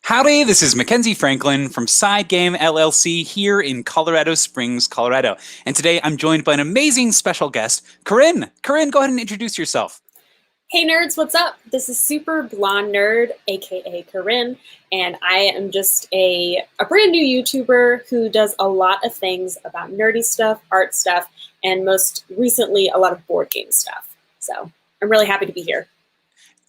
Howdy, this is Mackenzie Franklin from SideGame LLC here in Colorado Springs, Colorado. And today I'm joined by an amazing special guest, Corrinne. Corrinne, go ahead and introduce yourself. Hey nerds, what's up? This is Super Blonde Nerd, aka Corrinne, and I am just a brand new YouTuber who does a lot of things about nerdy stuff, art stuff, and most recently a lot of board game stuff. So I'm really happy to be here.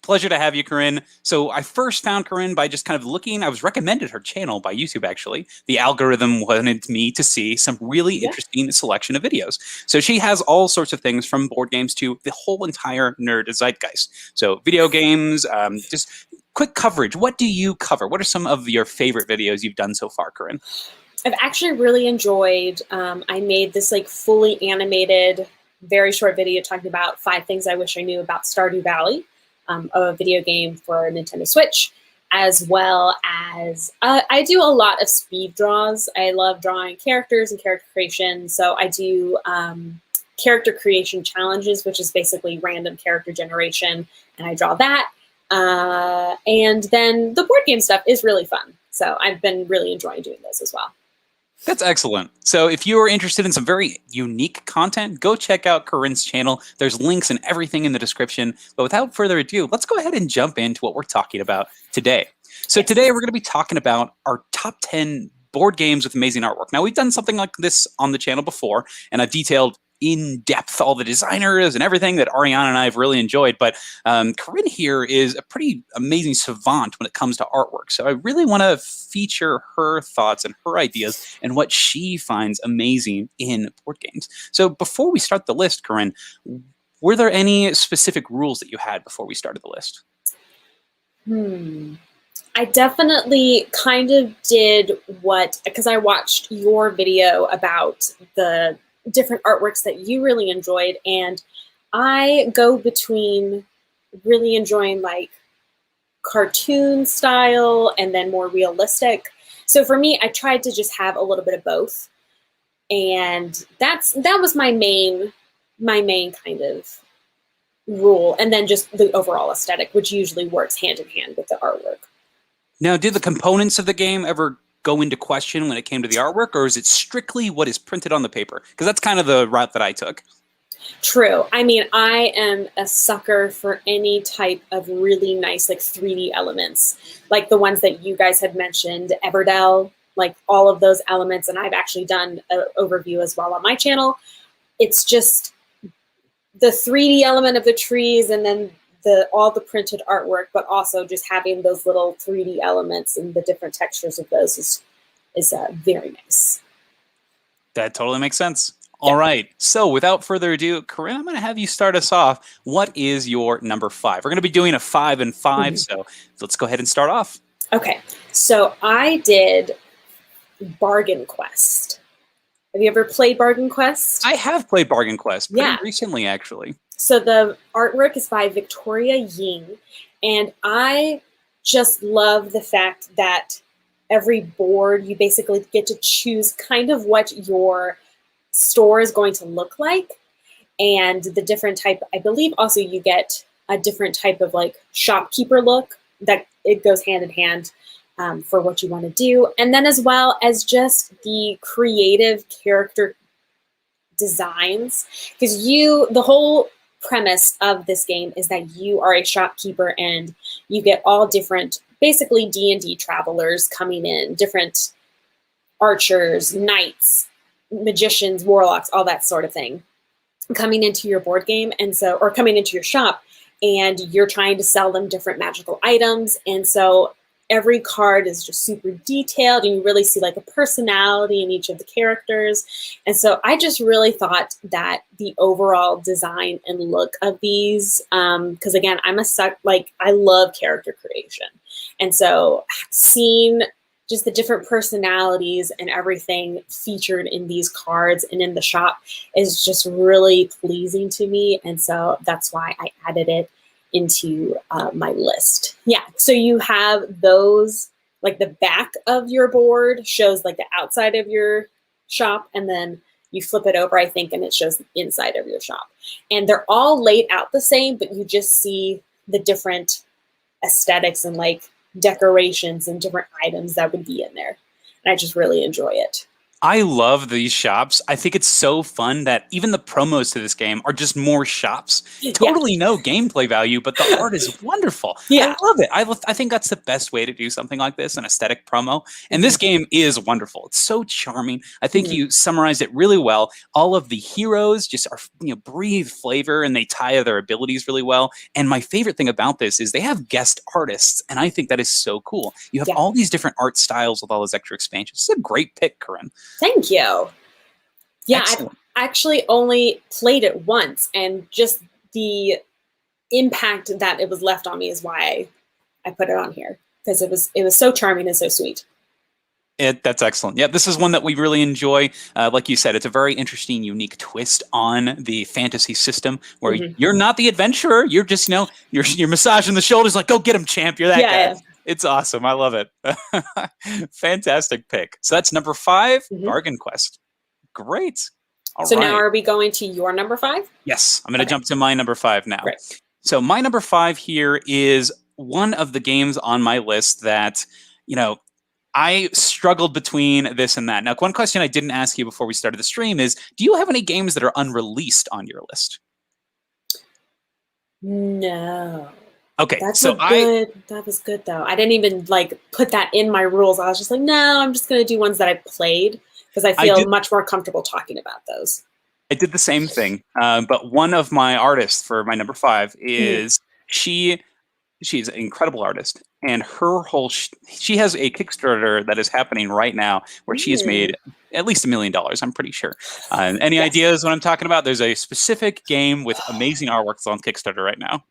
Pleasure to have you, Corrinne. So I first found Corrinne by just kind of looking. I was recommended her channel by YouTube, actually. The algorithm wanted me to see some really interesting selection of videos. So she has all sorts of things from board games to the whole entire nerd zeitgeist. So video games, just quick coverage. What do you cover? What are some of your favorite videos you've done so far, Corrinne? I've actually really enjoyed, I made this like fully animated, very short video talking about 5 things I wish I knew about Stardew Valley. A video game for Nintendo Switch, as well as I do a lot of speed draws. I love drawing characters and character creation, so I do character creation challenges, which is basically random character generation, and I draw that. And then the board game stuff is really fun, so I've been really enjoying doing those as well. That's excellent. So if you are interested in some very unique content, go check out Corrinne's channel. There's links and everything in the description. But without further ado, let's go ahead and jump into what we're talking about today. So today we're going to be talking about our top 10 board games with amazing artwork. Now, we've done something like this on the channel before, and I've detailed in depth all the designers and everything that Ariana and I have really enjoyed. But Corrinne here is a pretty amazing savant when it comes to artwork. So I really want to feature her thoughts and her ideas and what she finds amazing in board games. So before we start the list, Corrinne, were there any specific rules that you had before we started the list? I definitely kind of did because I watched your video about the different artworks that you really enjoyed, and I go between really enjoying like cartoon style and then more realistic. So for me, I tried to just have a little bit of both, and that was my main kind of rule, and then just the overall aesthetic, which usually works hand in hand with the artwork. Now, did the components of the game ever go into question when it came to the artwork, or is it strictly what is printed on the paper? Because that's kind of the route that I took. True. I mean, I am a sucker for any type of really nice like 3D elements, like the ones that you guys had mentioned, Everdell, like all of those elements, and I've actually done an overview as well on my channel. It's just the 3D element of the trees, and then all the printed artwork, but also just having those little 3D elements and the different textures of those is very nice. That totally makes sense. All right. So without further ado, Corrinne, I'm going to have you start us off. What is your number 5? We're going to be doing a 5 and 5, so let's go ahead and start off. Okay. So I did Bargain Quest. Have you ever played Bargain Quest? I have played Bargain Quest pretty recently, actually. So the artwork is by Victoria Ying, and I just love the fact that every board you basically get to choose kind of what your store is going to look like, and the different type. I believe also you get a different type of like shopkeeper look that it goes hand in hand for what you want to do, and then as well as just the creative character designs, because the whole premise of this game is that you are a shopkeeper and you get all different, basically D&D travelers coming in, different archers, knights, magicians, warlocks, all that sort of thing, coming into your board game, and so, or coming into your shop, and you're trying to sell them different magical items, and so every card is just super detailed, and you really see like a personality in each of the characters. And so I just really thought that the overall design and look of these, because again, I love character creation. And so seeing just the different personalities and everything featured in these cards and in the shop is just really pleasing to me. And so that's why I added it into my list. Yeah, so you have those, like the back of your board shows like the outside of your shop, and then you flip it over, I think, and it shows the inside of your shop. And they're all laid out the same, but you just see the different aesthetics and like decorations and different items that would be in there. And I just really enjoy it. I love these shops. I think it's so fun that even the promos to this game are just more shops. Totally no gameplay value, but the art is wonderful. Yeah. I love it. I think that's the best way to do something like this, an aesthetic promo. And this game is wonderful. It's so charming. I think you summarized it really well. All of the heroes just are, breathe flavor, and they tie their abilities really well. And my favorite thing about this is they have guest artists, and I think that is so cool. You have all these different art styles with all those extra expansions. It's a great pick, Corrinne. Thank you. Yeah, Excellent. I've actually only played it once, and just the impact that it was left on me is why I put it on here, because it was so charming and so sweet. That's excellent. Yeah, this is one that we really enjoy. Like you said, it's a very interesting, unique twist on the fantasy system where you're not the adventurer. You're just, you're massaging the shoulders like, go get him, champ. You're that guy. Yeah. It's awesome. I love it. Fantastic pick. So that's number 5, Bargain Quest. Great. All right. Now are we going to your number 5? Yes. I'm going to jump to my number 5 now. Great. So my number 5 here is one of the games on my list that, I struggled between this and that. Now, one question I didn't ask you before we started the stream is, do you have any games that are unreleased on your list? No. Okay, that was good though. I didn't even put that in my rules. I was just like, no, I'm just going to do ones that I played because I feel much more comfortable talking about those. I did the same thing, but one of my artists for my number 5 is she's an incredible artist, and she has a Kickstarter that is happening right now where she has made at least $1 million. I'm pretty sure. Any ideas what I'm talking about? There's a specific game with amazing artwork that's on Kickstarter right now.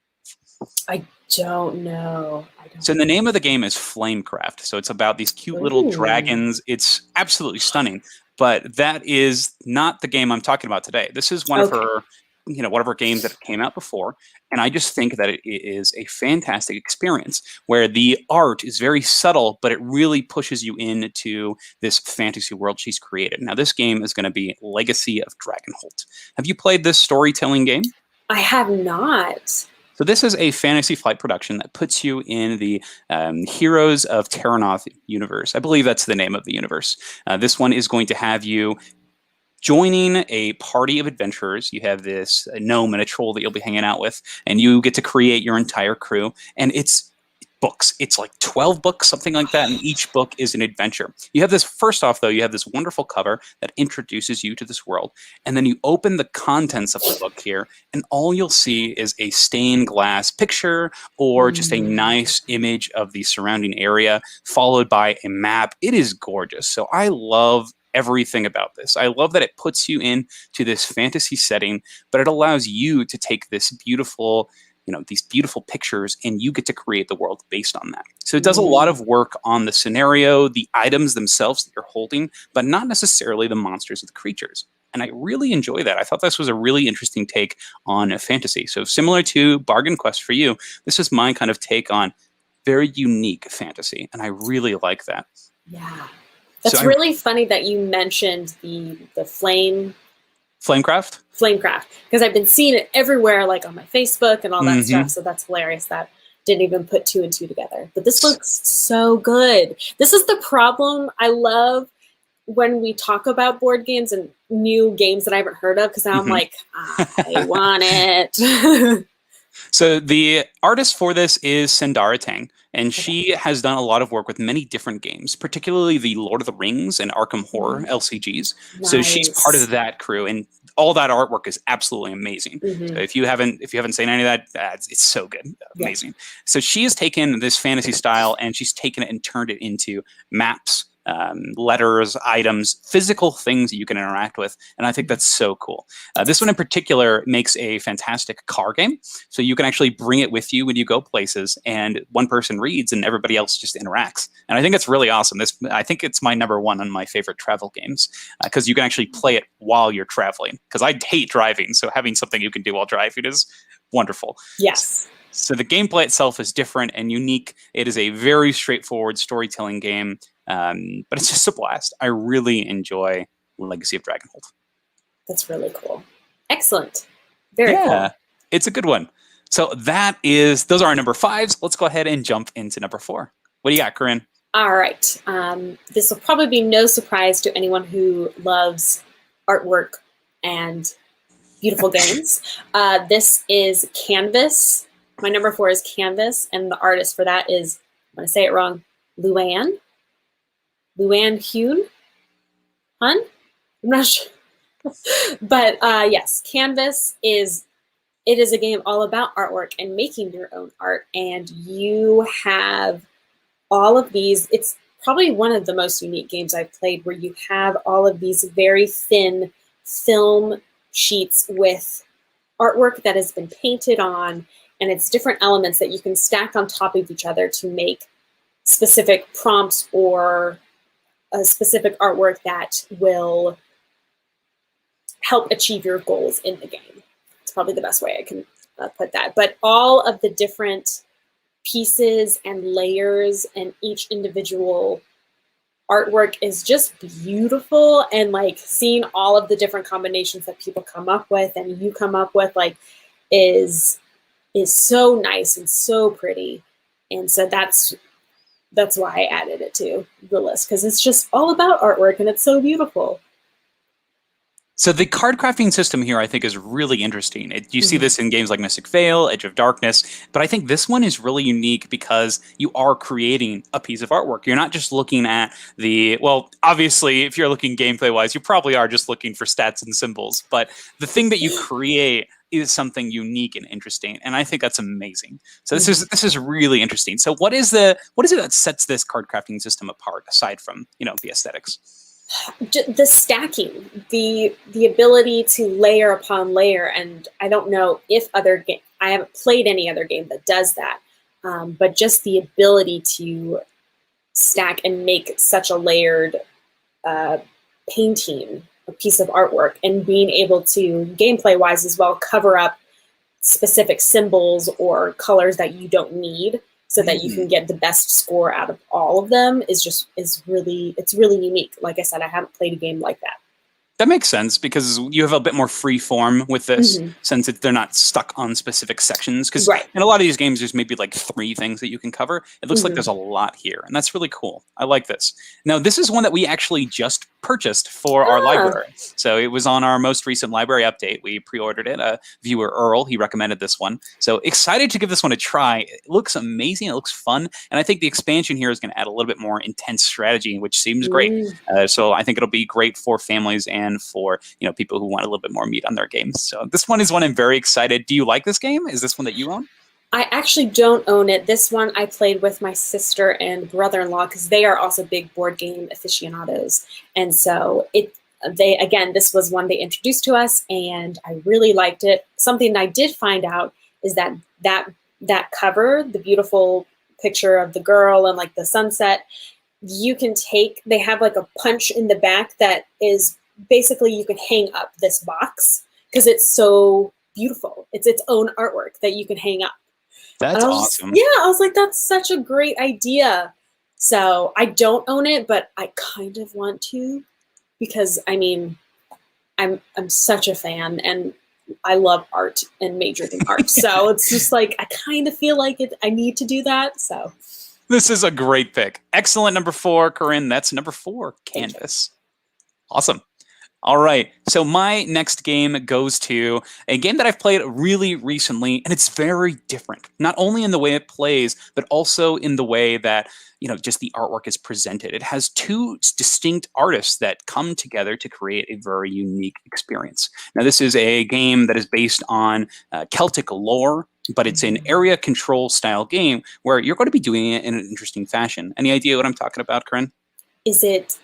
I don't know. So the name of the game is Flamecraft. So it's about these cute little dragons. It's absolutely stunning. But that is not the game I'm talking about today. This is one of her, one of her games that came out before. And I just think that it is a fantastic experience where the art is very subtle, but it really pushes you into this fantasy world she's created. Now, this game is going to be Legacy of Dragonholt. Have you played this storytelling game? I have not. So this is a Fantasy Flight production that puts you in the Heroes of Terranoth universe. I believe that's the name of the universe. This one is going to have you joining a party of adventurers. You have this gnome and a troll that you'll be hanging out with, and you get to create your entire crew. And it's books. It's like 12 books, something like that, and each book is an adventure. You have this, first off, though, you have this wonderful cover that introduces you to this world, and then you open the contents of the book here, and all you'll see is a stained glass picture or just a nice image of the surrounding area, followed by a map. It is gorgeous. So I love everything about this. I love that it puts you into this fantasy setting, but it allows you to take this beautiful, these beautiful pictures, and you get to create the world based on that. So it does a lot of work on the scenario, the items themselves that you're holding, but not necessarily the monsters or the creatures. And I really enjoy that. I thought this was a really interesting take on fantasy. So similar to Bargain Quest for you, this is my kind of take on very unique fantasy, and I really like that. Yeah. That's really funny that you mentioned the Flamecraft, because I've been seeing it everywhere, like on my Facebook and all that stuff. So that's hilarious. That didn't even put 2 and 2 together. But this looks so good. This is the problem. I love when we talk about board games and new games that I haven't heard of, because I'm like, I want it. So the artist for this is Sendara Tang, and she has done a lot of work with many different games, particularly the Lord of the Rings and Arkham Horror LCGs. Nice. So she's part of that crew, and all that artwork is absolutely amazing. So if you haven't seen any of that, it's so good, amazing. So she has taken this fantasy style and she's taken it and turned it into maps, letters, items, physical things that you can interact with. And I think that's so cool. This one in particular makes a fantastic car game. So you can actually bring it with you when you go places, and one person reads and everybody else just interacts. And I think it's really awesome. I think it's my number 1 on my favorite travel games, because you can actually play it while you're traveling, because I hate driving. So having something you can do while driving is wonderful. Yes. So the gameplay itself is different and unique. It is a very straightforward storytelling game. But it's just a blast. I really enjoy Legacy of Dragonholt. That's really cool. Excellent. Very cool. It's a good one. So those are our number 5s. Let's go ahead and jump into number 4. What do you got, Corrinne? All right. This will probably be no surprise to anyone who loves artwork and beautiful games. This is Canvas. My number 4 is Canvas, and the artist for that is, I'm going to say it wrong, Luann Hune? Hun? I'm not sure. But yes, Canvas is a game all about artwork and making your own art, and you have all of these. It's probably one of the most unique games I've played, where you have all of these very thin film sheets with artwork that has been painted on, and it's different elements that you can stack on top of each other to make specific prompts or a specific artwork that will help achieve your goals in the game. It's probably the best way I can put that. But all of the different pieces and layers and each individual artwork is just beautiful, and like seeing all of the different combinations that people come up with and you come up with like is so nice and so pretty. And so that's why I added it to the list, because it's just all about artwork and it's so beautiful. So the card crafting system here, I think, is really interesting. You see this in games like Mystic Vale, Edge of Darkness, but I think this one is really unique because you are creating a piece of artwork. You're not just looking at well, obviously, if you're looking gameplay-wise, you probably are just looking for stats and symbols, but the thing that you create is something unique and interesting, and I think that's amazing. So this is really interesting. So what is it that sets this card crafting system apart, aside from the aesthetics? The stacking, the ability to layer upon layer, and I don't know if I haven't played any other game that does that, but just the ability to stack and make such a layered painting, a piece of artwork, and being able to, gameplay-wise as well, cover up specific symbols or colors that you don't need, so that you can get the best score out of all of them is really unique. Like I said, I haven't played a game like that. That makes sense, because you have a bit more free form with this, since they're not stuck on specific sections. Because in a lot of these games, there's maybe like 3 things that you can cover. It looks like there's a lot here, and that's really cool. I like this. Now, this is one that we actually just purchased for our library. So it was on our most recent library update. We pre-ordered it. Viewer Earl, he recommended this one. So excited to give this one a try. It looks amazing. It looks fun. And I think the expansion here is going to add a little bit more intense strategy, which seems great. So I think it'll be great for families and for people who want a little bit more meat on their games. So this one is one I'm very excited. Do you like this game? Is this one that you own? I actually don't own it. This one I played with my sister and brother-in-law, because they are also big board game aficionados. And so this was one they introduced to us, and I really liked it. Something I did find out is that cover, the beautiful picture of the girl and like the sunset, they have like a punch in the back that is basically, you can hang up this box because it's so beautiful. It's its own artwork that you can hang up. That's awesome. I was like, that's such a great idea. So I don't own it, but I kind of want to, because I'm such a fan, and I love art and majored in art. So it's just like, I kind of feel like I need to do that. So this is a great pick. Excellent number 4, Corrinne. That's number 4, Canvas. Awesome. All right, so my next game goes to a game that I've played really recently, and it's very different. Not only in the way it plays, but also in the way that, just the artwork is presented. It has 2 distinct artists that come together to create a very unique experience. Now, this is a game that is based on Celtic lore, but it's an area control style game where you're going to be doing it in an interesting fashion. Any idea what I'm talking about, Corrinne? Is it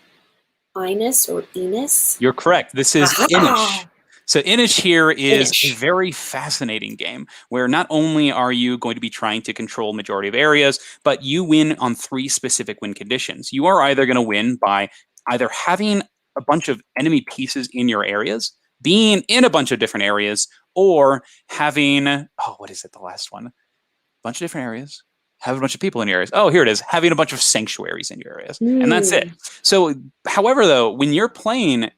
Innis or Enos? You're correct. This is Inish. So Inish here is a very fascinating game where not only are you going to be trying to control majority of areas, but you win on 3 specific win conditions. You are either going to win by either having a bunch of enemy pieces in your areas, being in a bunch of different areas, or having, what is it, the last one? A bunch of different areas. Have a bunch of people in your areas. Oh, here it is. Having a bunch of sanctuaries in your areas. And that's it. So, however, though, when you're playing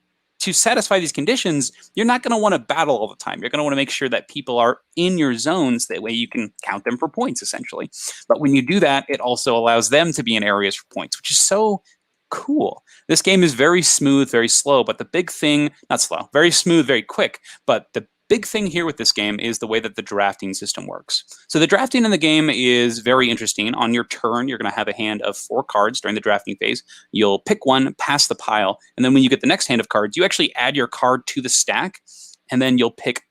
to satisfy these conditions, you're not going to want to battle all the time. You're going to want to make sure that people are in your zones. That way you can count them for points, essentially. But when you do that, it also allows them to be in areas for points, which is so cool. This game is very smooth, very slow, but the big thing, not slow, very smooth, very quick. But the big thing here with this game is the way that the drafting system works. So the drafting in the game is very interesting. On your turn, you're going to have a hand of 4 cards during the drafting phase. You'll pick one, pass the pile, and then when you get the next hand of cards, you actually add your card to the stack, and then you'll pick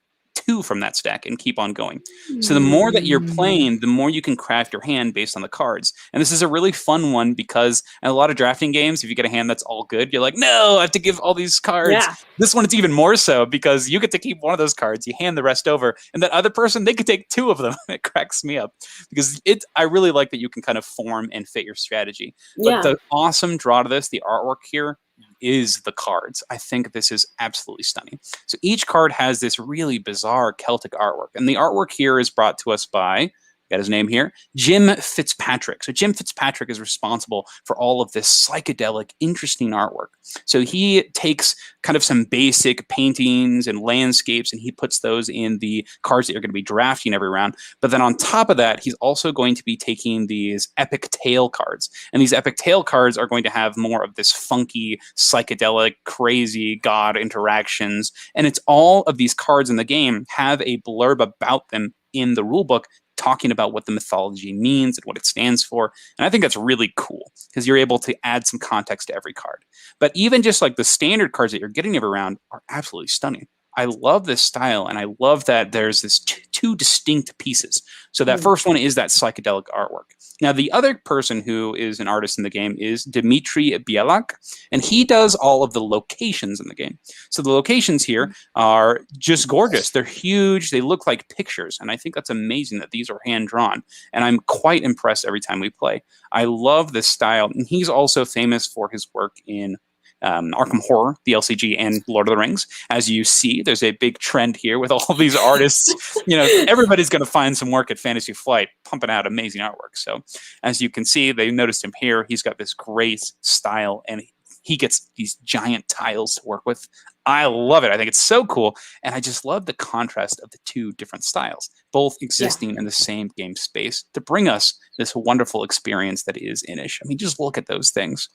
2 from that stack and keep on going. So the more that you're playing, the more you can craft your hand based on the cards. And this is a really fun one because in a lot of drafting games, if you get a hand that's all good, you're like, no, I have to give all these cards. Yeah. This one, it's even more so because you get to keep one of those cards, you hand the rest over, and that other person, they could take 2 of them. It cracks me up because I really like that you can kind of form and fit your strategy. But the awesome draw to this, the artwork here, is the cards. I think this is absolutely stunning. So each card has this really bizarre Celtic artwork, and the artwork here is brought to us by, got his name here, Jim Fitzpatrick. So Jim Fitzpatrick is responsible for all of this psychedelic, interesting artwork. So he takes kind of some basic paintings and landscapes, and he puts those in the cards that you're going to be drafting every round. But then on top of that, he's also going to be taking these epic tale cards. And these epic tale cards are going to have more of this funky, psychedelic, crazy god interactions. And it's all of these cards in the game have a blurb about them in the rulebook, talking about what the mythology means and what it stands for. And I think that's really cool because you're able to add some context to every card. But even just like the standard cards that you're getting every round are absolutely stunning. I love this style, and I love that there's this two distinct pieces. So that first one is that psychedelic artwork. Now, the other person who is an artist in the game is Dmitry Bielak, and he does all of the locations in the game. So the locations here are just gorgeous. They're huge. They look like pictures, and I think that's amazing that these are hand-drawn, and I'm quite impressed every time we play. I love this style, and he's also famous for his work in Arkham Horror, the LCG, and Lord of the Rings. As you see, there's a big trend here with all these artists. You know, everybody's going to find some work at Fantasy Flight pumping out amazing artwork. So as you can see, they noticed him here. He's got this great style, and he gets these giant tiles to work with. I love it. I think it's so cool. And I just love the contrast of the 2 different styles, both existing in the same game space to bring us this wonderful experience that is Inis. I mean, just look at those things.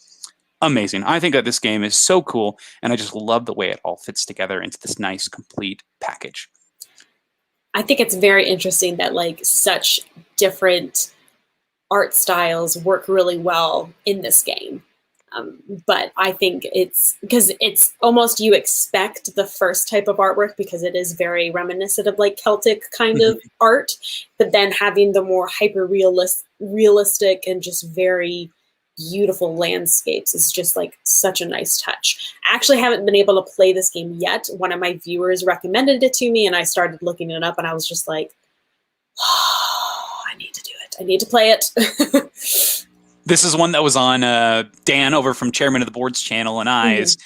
Amazing. I think that this game is so cool, and I just love the way it all fits together into this nice, complete package. I think it's very interesting that like such different art styles work really well in this game. But I think it's because it's almost you expect the first type of artwork because it is very reminiscent of like Celtic kind of art, but then having the more realistic and just very beautiful landscapes is just like such a nice touch. I actually haven't been able to play this game yet. One of my viewers recommended it to me, and I started looking it up, and I was just like, oh, I need to do it. I need to play it. This is one that was on Dan over from Chairman of the Board's channel and I's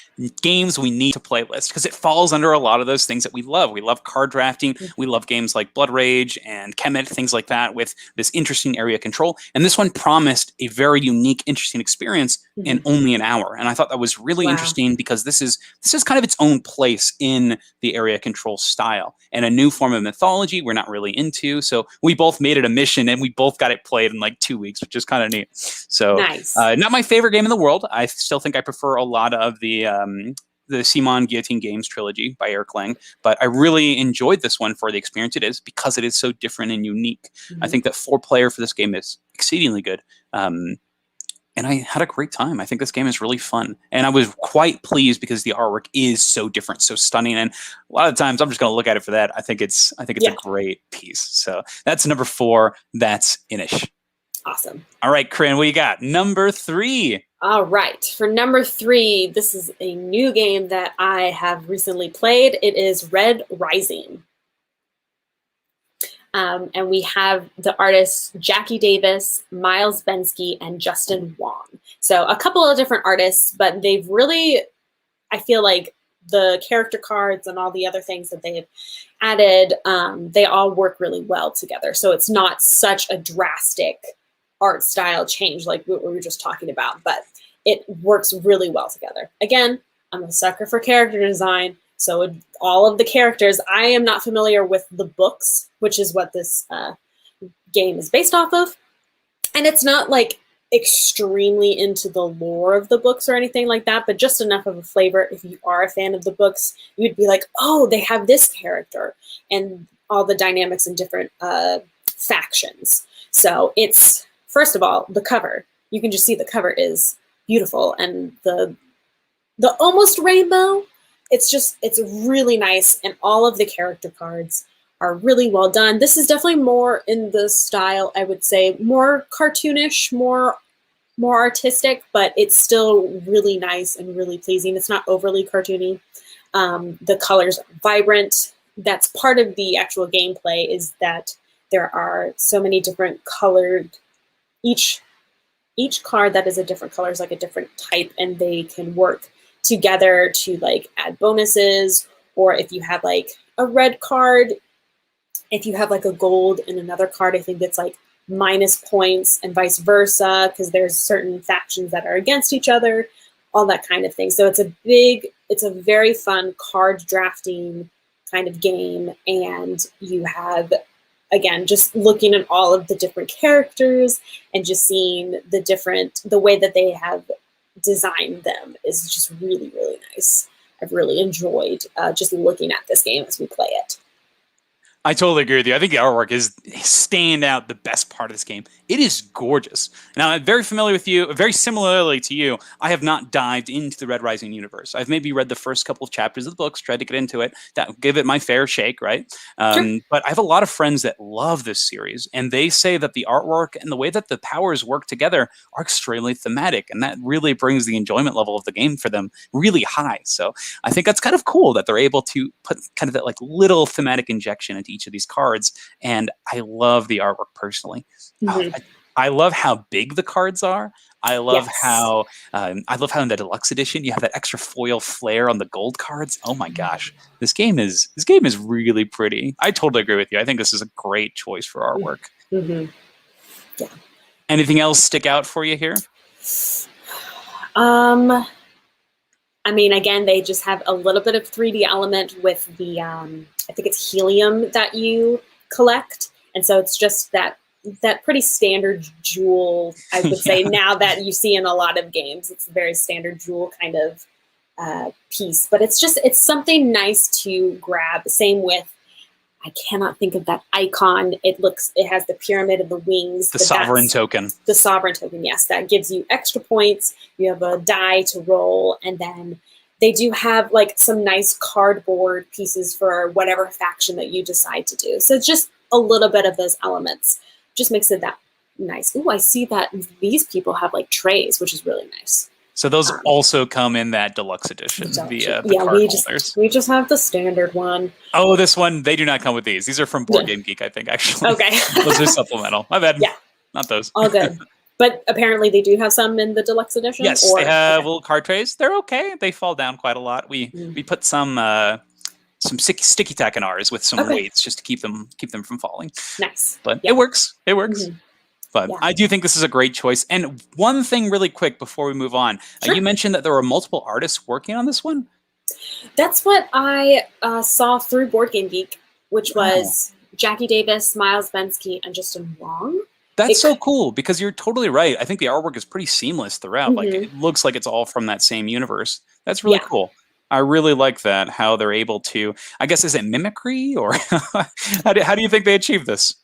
games we need to play list because it falls under a lot of those things that we love. We love card drafting. We love games like Blood Rage and Kemet, things like that with this interesting area control. And this one promised a very unique, interesting experience in only an hour. And I thought that was really interesting because this is kind of its own place in the area control style and a new form of mythology we're not really into. So we both made it a mission and we both got it played in like 2 weeks, which is kind of neat. So nice. Not my favorite game in the world. I still think I prefer a lot of the Simon Guillotine Games trilogy by Eric Lang, but I really enjoyed this one for the experience it is because it is so different and unique. I think that 4-player for this game is exceedingly good. And I had a great time. I think this game is really fun. And I was quite pleased because the artwork is so different, so stunning. And a lot of times I'm just going to look at it for that. I think it's a great piece. So that's number 4. That's Inis. Awesome. All right, Corrinne, what you got? Number 3. All right. For number 3, this is a new game that I have recently played. It is Red Rising. And we have the artists Jackie Davis, Miles Bensky, and Justin Wong. So a couple of different artists, but they've really, I feel like the character cards and all the other things that they've added, they all work really well together. So it's not such a drastic art style change like what we were just talking about, but it works really well together. Again, I'm a sucker for character design. So all of the characters, I am not familiar with the books, which is what this game is based off of. And it's not like extremely into the lore of the books or anything like that, but just enough of a flavor. If you are a fan of the books, you'd be like, oh, they have this character and all the dynamics in different factions. So it's, first of all, the cover. You can just see the cover is beautiful, and the almost rainbow, it's really nice, and all of the character cards are really well done. This is definitely more in the style, I would say, more cartoonish, more artistic, but it's still really nice and really pleasing. It's not overly cartoony. The colors are vibrant. That's part of the actual gameplay, is that there are so many different colored, each card that is a different color is like a different type, and they can work together to like add bonuses, or if you have like a red card, if you have like a gold in another card, I think it's like minus points, and vice versa, because there's certain factions that are against each other, all that kind of thing. So it's a very fun card drafting kind of game, and you have, again, just looking at all of the different characters and just seeing the way that they have designed them is just really, really nice. I've really enjoyed just looking at this game as we play it. I totally agree with you. I think the artwork is stand out the best part of this game. It is gorgeous. Now, I'm very familiar with you, very similarly to you. I have not dived into the Red Rising universe. I've maybe read the first couple of chapters of the books, tried to get into it, give it my fair shake, right? Sure. But I have a lot of friends that love this series, and they say that the artwork and the way that the powers work together are extremely thematic, and that really brings the enjoyment level of the game for them really high. So I think that's kind of cool that they're able to put kind of that like little thematic injection into each of these cards, and I love the artwork personally. Mm-hmm. I love how big the cards are. I love Yes. how in the deluxe edition you have that extra foil flare on the gold cards. Oh my gosh, this game is really pretty. I totally agree with you. I think this is a great choice for artwork. Mm-hmm. Yeah. Anything else stick out for you here? I mean, again, they just have a little bit of 3D element with the, I think it's helium that you collect. And so it's just that pretty standard jewel, I would say, now that you see in a lot of games. It's a very standard jewel kind of piece. But it's something nice to grab. Same with, I cannot think of that icon. It has the pyramid of the wings. The sovereign token. The sovereign token, yes. That gives you extra points. You have a die to roll, and then they do have like some nice cardboard pieces for whatever faction that you decide to do. So it's just a little bit of those elements. Just makes it that nice. Ooh, I see that these people have like trays, which is really nice. So those also come in that deluxe edition. The card we just have the standard one. Oh, this one, they do not come with these. These are from Board Game Geek, I think, actually. Okay. Those are supplemental. My bad. Yeah. Not those. All good. But apparently they do have some in the deluxe edition? Yes, they have little card trays. They're okay. They fall down quite a lot. We put some sticky tack in ours with some weights just to keep them from falling. Nice. But it works. It works. Mm-hmm. But yeah. I do think this is a great choice. And one thing really quick before we move on. Sure. You mentioned that there were multiple artists working on this one? That's what I saw through Board Game Geek, which was Jackie Davis, Miles Bensky, and Justin Wong. That's so cool, because you're totally right. I think the artwork is pretty seamless throughout. Like, it looks like it's all from that same universe. That's really cool. I really like that, how they're able to, I guess, is it mimicry, or how do you think they achieve this?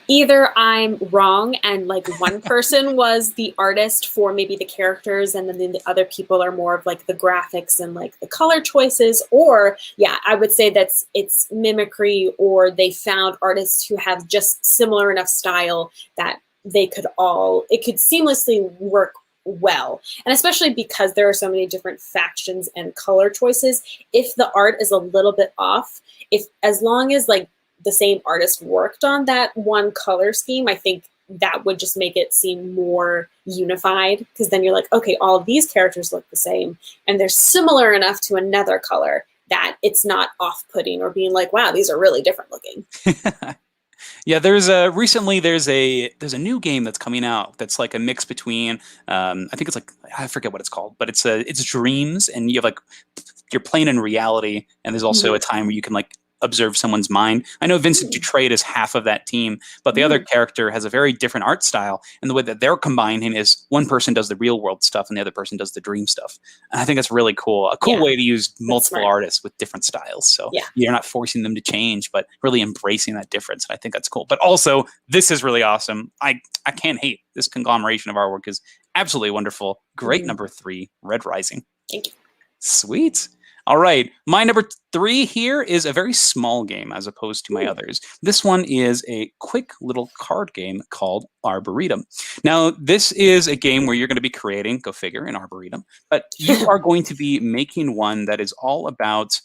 Either I'm wrong and like one person was the artist for maybe the characters, and then the other people are more of like the graphics and like the color choices, or I would say it's mimicry, or they found artists who have just similar enough style that it could seamlessly work well. And especially because there are so many different factions and color choices, if the art is a little bit off, as long as like the same artist worked on that one color scheme, I think that would just make it seem more unified, because then you're like, okay, all of these characters look the same and they're similar enough to another color that it's not off-putting or being like, wow, these are really different looking. Yeah, there's a new game that's coming out that's like a mix between I think it's like I forget what it's called, but it's dreams and you have like you're playing in reality and there's also a Mhm. time where you can like observe someone's mind. I know Vincent Mm. Dutrait is half of that team, but the other Mm. character has a very different art style, and the way that they're combining is one person does the real world stuff and the other person does the dream stuff. And I think that's really cool. A cool Yeah, way to use that's multiple smart. artists with different styles. So Yeah. you're not forcing them to change, but really embracing that difference. And I think that's cool. But also, this is really awesome. I can't hate this conglomeration of artwork is absolutely wonderful. Great Mhm. number 3, Red Rising. Thank you. Sweet. All right. My number 3 here is a very small game as opposed to my Ooh. others. This one is a quick little card game called Arboretum. Now, this is a game where you're going to be creating, go figure, an Arboretum, but you are going to be making one that is all about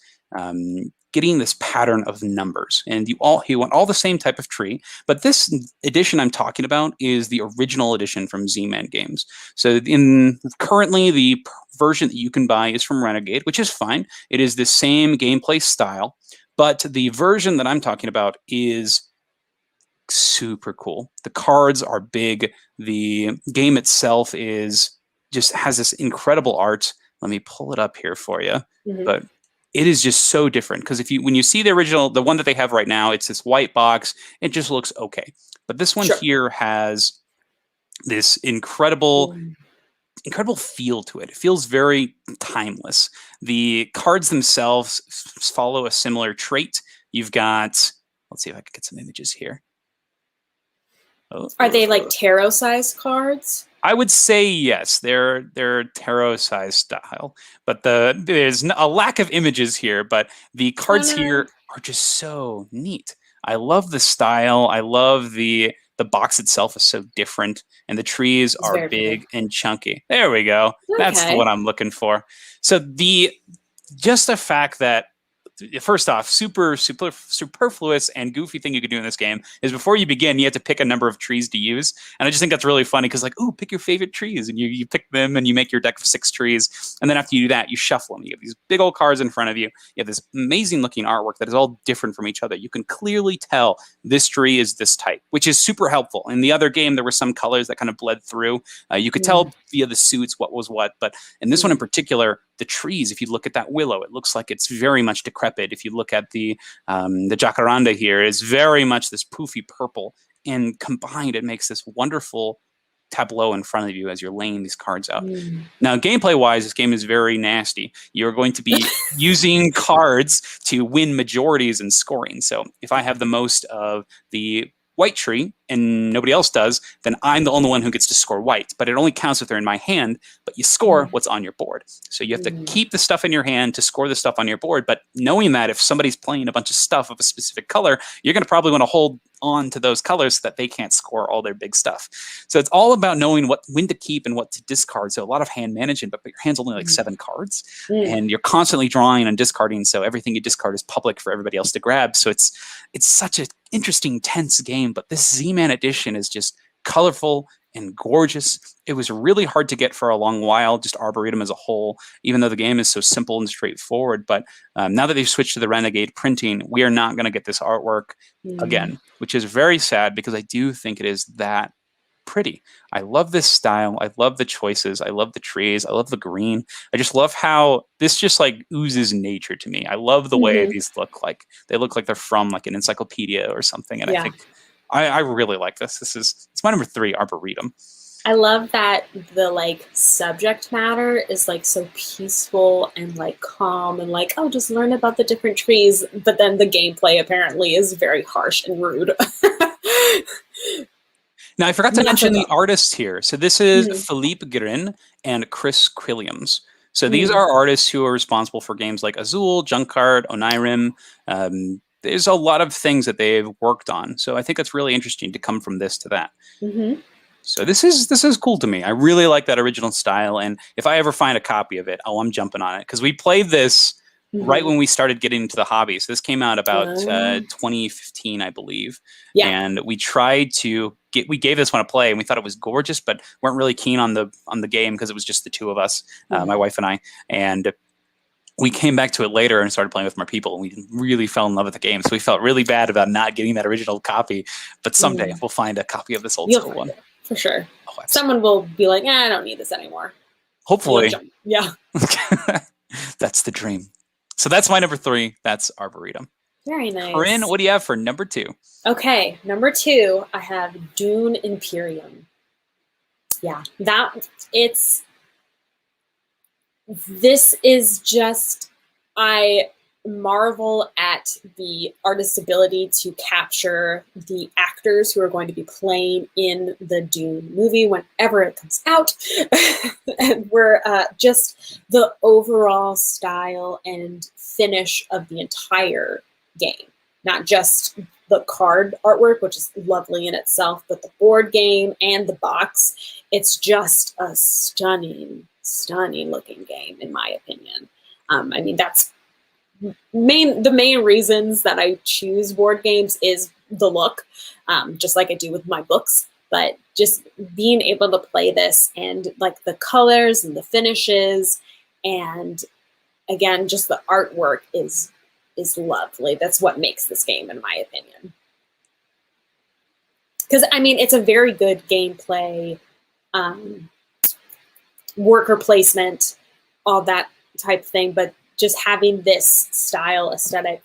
getting this pattern of numbers. And you want all the same type of tree, but this edition I'm talking about is the original edition from Z-Man Games. So currently the version that you can buy is from Renegade, which is fine. It is the same gameplay style, but the version that I'm talking about is super cool. The cards are big. The game itself is just has this incredible art. Let me pull it up here for you. Mhm. But it is just so different because when you see the original, the one that they have right now, it's this white box. It just looks okay. But this one Sure. here has this incredible feel to it. It feels very timeless. The cards themselves follow a similar trait. You've got, let's see if I can get some images here. Are they like tarot-sized cards? I would say yes. They're tarot size style, but there's a lack of images here. But the cards here are just so neat. I love the style. I love the box itself is so different, and the trees It's are very big pretty. and chunky. There we go. That's the Okay. one I'm looking for. So just the fact that first off, super superfluous and goofy thing you could do in this game is before you begin, you have to pick a number of trees to use. And I just think that's really funny because, like, oh, pick your favorite trees. And you pick them and you make your deck of 6 trees. And then after you do that, you shuffle them. You have these big old cards in front of you. You have this amazing looking artwork that is all different from each other. You can clearly tell this tree is this type, which is super helpful. In the other game, there were some colors that kind of bled through. You could tell via the suits what was what. But in this one in particular, the trees, if you look at that willow, it looks like it's very much decrepit. If you look at the jacaranda here, it's very much this poofy purple, and combined, it makes this wonderful tableau in front of you as you're laying these cards out. Now, gameplay-wise, this game is very nasty. You're going to be using cards to win majorities in scoring. So if I have the most of the white tree and nobody else does, then I'm the only one who gets to score white. But it only counts if they're in my hand, but you score what's on your board. So you have to keep the stuff in your hand to score the stuff on your board. But knowing that if somebody's playing a bunch of stuff of a specific color, you're going to probably want to hold on to those colors so that they can't score all their big stuff. So it's all about knowing when to keep and what to discard. So a lot of hand management, but your hand's only like 7 cards. And you're constantly drawing and discarding. So everything you discard is public for everybody else to grab. So it's such an interesting, tense game. But this Z-Man edition is just colorful and gorgeous. It was really hard to get for a long while, just Arboretum as a whole, even though the game is so simple and straightforward. But now that they've switched to the Renegade printing, we are not going to get this artwork again, which is very sad because I do think it is that pretty. I love this style. I love the choices. I love the trees. I love the green. I just love how this just like oozes nature to me. I love the way these look like. They look like they're from like an encyclopedia or something. And I think I really like this. It's my number 3, Arboretum. I love that the like subject matter is like so peaceful and like calm and like, oh, just learn about the different trees. But then the gameplay apparently is very harsh and rude. Now, I forgot to mention the artists here. So this is Philippe Guerin and Chris Quilliams. So these are artists who are responsible for games like Azul, Junkard, Onirim. There's a lot of things that they've worked on. So I think it's really interesting to come from this to that. So this is cool to me. I really like that original style. And if I ever find a copy of it, I'm jumping on it. Because we played this right when we started getting into the hobby. So this came out about 2015, I believe. Yeah. And we tried to we gave this one a play, and we thought it was gorgeous, but weren't really keen on the game because it was just the two of us, my wife and I. And we came back to it later and started playing with more people, and we really fell in love with the game. So we felt really bad about not getting that original copy. But someday we'll find a copy of this old school one. For sure. Oh, someone will be like, I don't need this anymore. Hopefully. Yeah. That's the dream. So that's my number 3. That's Arboretum. Very nice. Corrinne, what do you have for number 2? Okay, number 2, I have Dune Imperium. Yeah, this is just, I marvel at the artist's ability to capture the actors who are going to be playing in the Dune movie whenever it comes out. And we're just the overall style and finish of the entire game, not just the card artwork, which is lovely in itself, but the board game and the box. It's just a stunning looking game, in my opinion. I mean, that's the main reasons that I choose board games is the look, just like I do with my books. But just being able to play this and like the colors and the finishes, and again, just the artwork is lovely. That's what makes this game, in my opinion. Because I mean, it's a very good gameplay, worker placement, all that type of thing, but just having this style, aesthetic,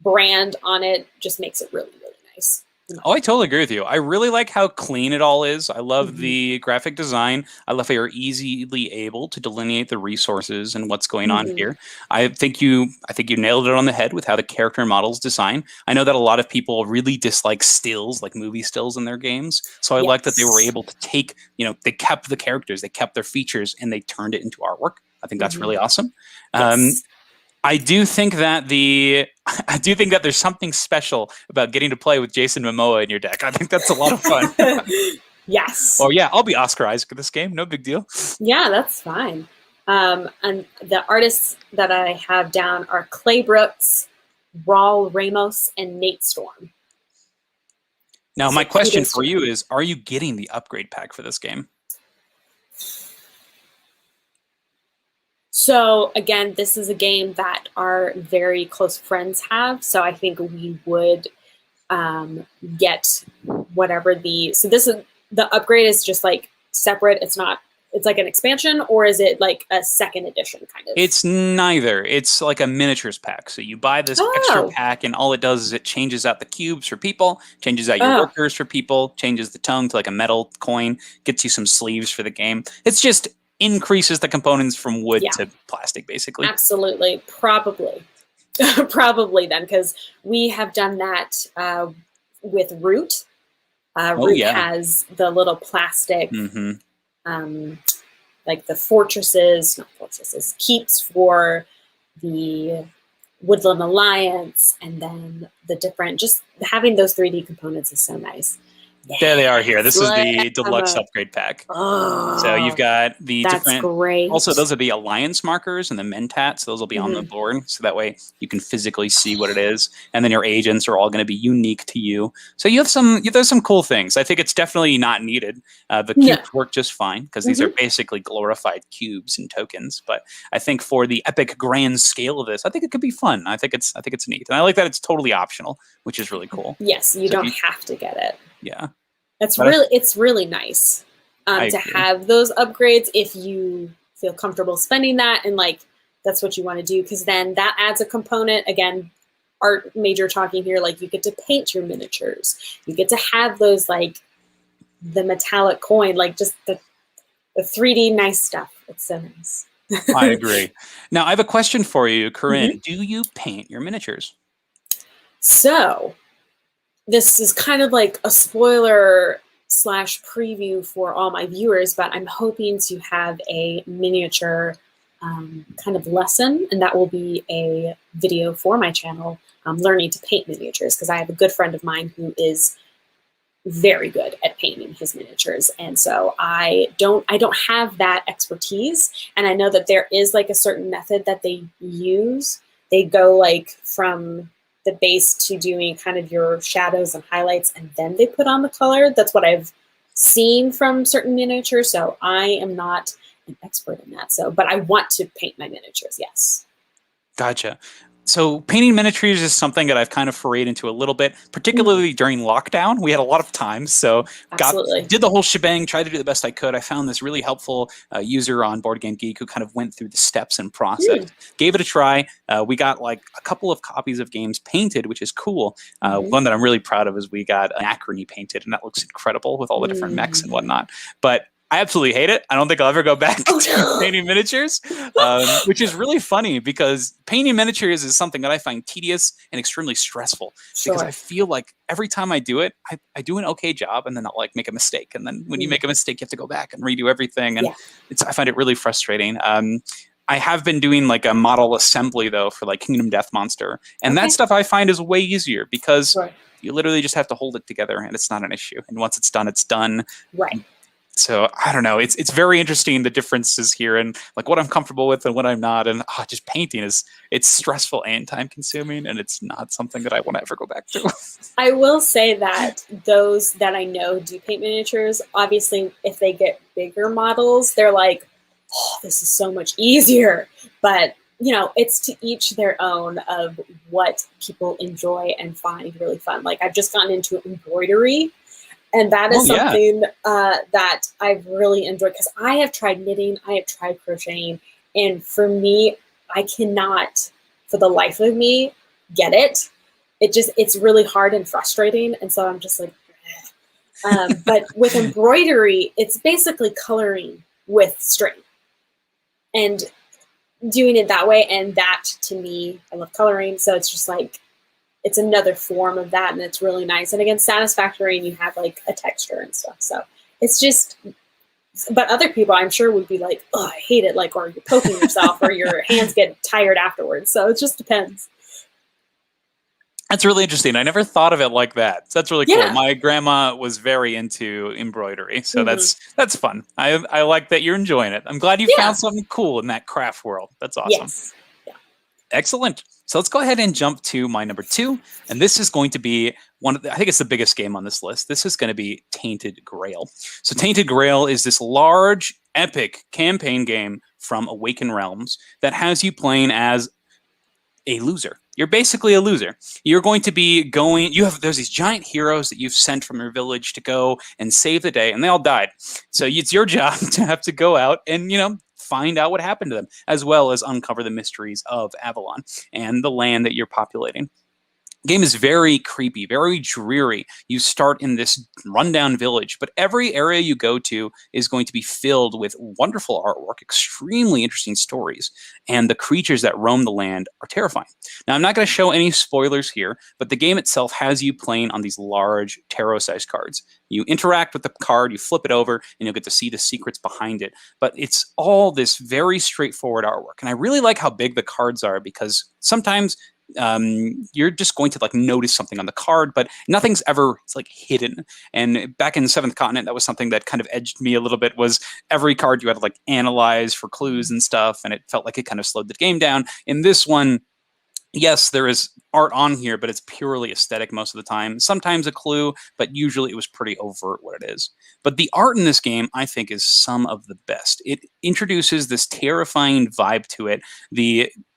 brand on it just makes it really, really nice. Oh, I totally agree with you. I really like how clean it all is. I love the graphic design. I love how you're easily able to delineate the resources and what's going on here. I think you nailed it on the head with how the character models design. I know that a lot of people really dislike stills, like movie stills in their games. So I like that they were able to take, they kept the characters, they kept their features, and they turned it into artwork. I think that's really awesome. I do think that there's something special about getting to play with Jason Momoa in your deck. I think that's a lot of fun. Yes. Oh yeah, I'll be Oscar Isaac in this game. No big deal. Yeah, that's fine. And the artists that I have down are Clay Brooks, Raul Ramos, and Nate Storm. Now, my question for you is, are you getting the upgrade pack for this game? So again, this is a game that our very close friends have. So I think we would get whatever so this is, the upgrade is just like separate. It's like an expansion, or is it like a second edition kind of? It's neither. It's like a miniatures pack. So you buy this extra pack, and all it does is it changes out the cubes for people, changes out your workers for people, changes the tongue to like a metal coin, gets you some sleeves for the game. It's just increases the components from wood to plastic, basically. Absolutely. Probably then, because we have done that with Root. Root has the little plastic, like the keeps for the Woodland Alliance, and then the different, just having those 3D components is so nice. There they are here. This is the deluxe upgrade pack. Oh, so you've got the different. Great. Also, those are the alliance markers and the mentats. Those will be on the board, so that way you can physically see what it is. And then your agents are all going to be unique to you. So there's some cool things. I think it's definitely not needed. The cubes work just fine because these are basically glorified cubes and tokens. But I think for the epic grand scale of this, I think it could be fun. I think it's neat, and I like that it's totally optional, which is really cool. Yes, you don't have to get it. Yeah. It's really nice to have those upgrades if you feel comfortable spending that, and like that's what you want to do, because then that adds a component. Again, art major talking here, like you get to paint your miniatures, you get to have those, like the metallic coin, like just the 3D nice stuff. It's so nice. I agree. Now I have a question for you, Corrinne. Do you paint your miniatures? So this is kind of like a spoiler / preview for all my viewers, but I'm hoping to have a miniature kind of lesson, and that will be a video for my channel, learning to paint miniatures, because I have a good friend of mine who is very good at painting his miniatures, and so I don't have that expertise, and I know that there is like a certain method that they use. They go like from the base to doing kind of your shadows and highlights, and then they put on the color. That's what I've seen from certain miniatures. So I am not an expert in that. So, but I want to paint my miniatures. Yes. Gotcha. So painting miniatures is something that I've kind of forayed into a little bit, particularly during lockdown. We had a lot of time, so Absolutely. did the whole shebang, tried to do the best I could. I found this really helpful user on Board Game Geek who kind of went through the steps and process, gave it a try. We got like a couple of copies of games painted, which is cool. One that I'm really proud of is we got Anachrony painted, and that looks incredible with all the different mechs and whatnot. But I absolutely hate it. I don't think I'll ever go back to painting miniatures, which is really funny because painting miniatures is something that I find tedious and extremely stressful because I feel like every time I do it, I do an okay job and then I'll like make a mistake. And then when you make a mistake, you have to go back and redo everything. And I find it really frustrating. I have been doing like a model assembly though for like Kingdom Death Monster. And that stuff I find is way easier because you literally just have to hold it together and it's not an issue. And once it's done, it's done. Right. So I don't know. It's very interesting the differences here and like what I'm comfortable with and what I'm not. And just painting it's stressful and time consuming, and it's not something that I want to ever go back to. I will say that those that I know do paint miniatures, obviously, if they get bigger models, they're like, "Oh, this is so much easier." But it's to each their own of what people enjoy and find really fun. Like I've just gotten into embroidery. And that is something that I've really enjoyed because I have tried knitting, I have tried crocheting, and for me, I cannot, for the life of me, get it. It's really hard and frustrating, and so I'm just like, but with embroidery, it's basically coloring with string, and doing it that way, and that to me, I love coloring, so it's just like, it's another form of that, and it's really nice. And again, satisfactory, and you have like a texture and stuff. So it's just, but other people I'm sure would be like, oh, I hate it. Like, or you're poking yourself or your hands get tired afterwards. So it just depends. That's really interesting. I never thought of it like that. So that's really cool. My grandma was very into embroidery. So that's fun. I like that you're enjoying it. I'm glad you found something cool in that craft world. That's awesome. Yes. Yeah. Excellent. So let's go ahead and jump to my number 2. And this is going to be I think it's the biggest game on this list. This is going to be Tainted Grail. So Tainted Grail is this large, epic campaign game from Awaken Realms that has you playing as a loser. You're basically a loser. You're going to be there's these giant heroes that you've sent from your village to go and save the day, and they all died. So it's your job to have to go out and, find out what happened to them, as well as uncover the mysteries of Avalon and the land that you're populating. Game is very creepy, very dreary. You start in this rundown village, but every area you go to is going to be filled with wonderful artwork, extremely interesting stories, and the creatures that roam the land are terrifying. Now, I'm not going to show any spoilers here, but the game itself has you playing on these large tarot-sized cards. You interact with the card, you flip it over, and you'll get to see the secrets behind it. But it's all this very straightforward artwork, and I really like how big the cards are because sometimes you're just going to like notice something on the card, but nothing's ever like hidden. And back in Seventh Continent, that was something that kind of edged me a little bit, was every card you had to like analyze for clues and stuff, and it felt like it kind of slowed the game down. In this one, yes, there is art on here, but it's purely aesthetic most of the time. Sometimes a clue, but usually it was pretty overt what it is. But the art in this game, I think, is some of the best. It introduces this terrifying vibe to it.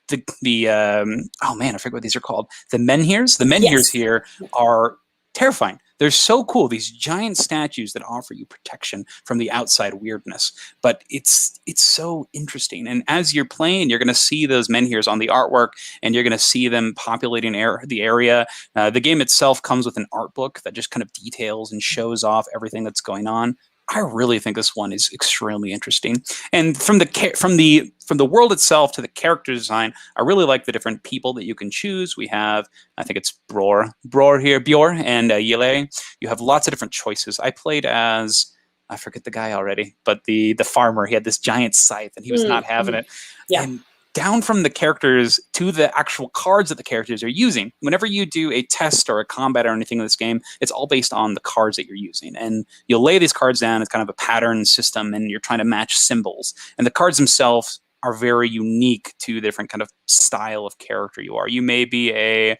Oh man, I forget what these are called. The menhirs. The menhirs here are terrifying. They're so cool. These giant statues that offer you protection from the outside weirdness. But it's so interesting. And as you're playing, you're going to see those menhirs on the artwork, and you're going to see them populating the area. The game itself comes with an art book that just kind of details and shows off everything that's going on. I really think this one is extremely interesting. And from the world itself to the character design, I really like the different people that you can choose. We have, I think it's Bjor and Yele. You have lots of different choices. I played as, I forget the guy already, but the farmer. He had this giant scythe, and he was not having it. Yeah. And down from the characters to the actual cards that the characters are using. Whenever you do a test or a combat or anything in this game, it's all based on the cards that you're using. And you'll lay these cards down as kind of a pattern system, and you're trying to match symbols. And the cards themselves are very unique to the different kind of style of character you are. You may be a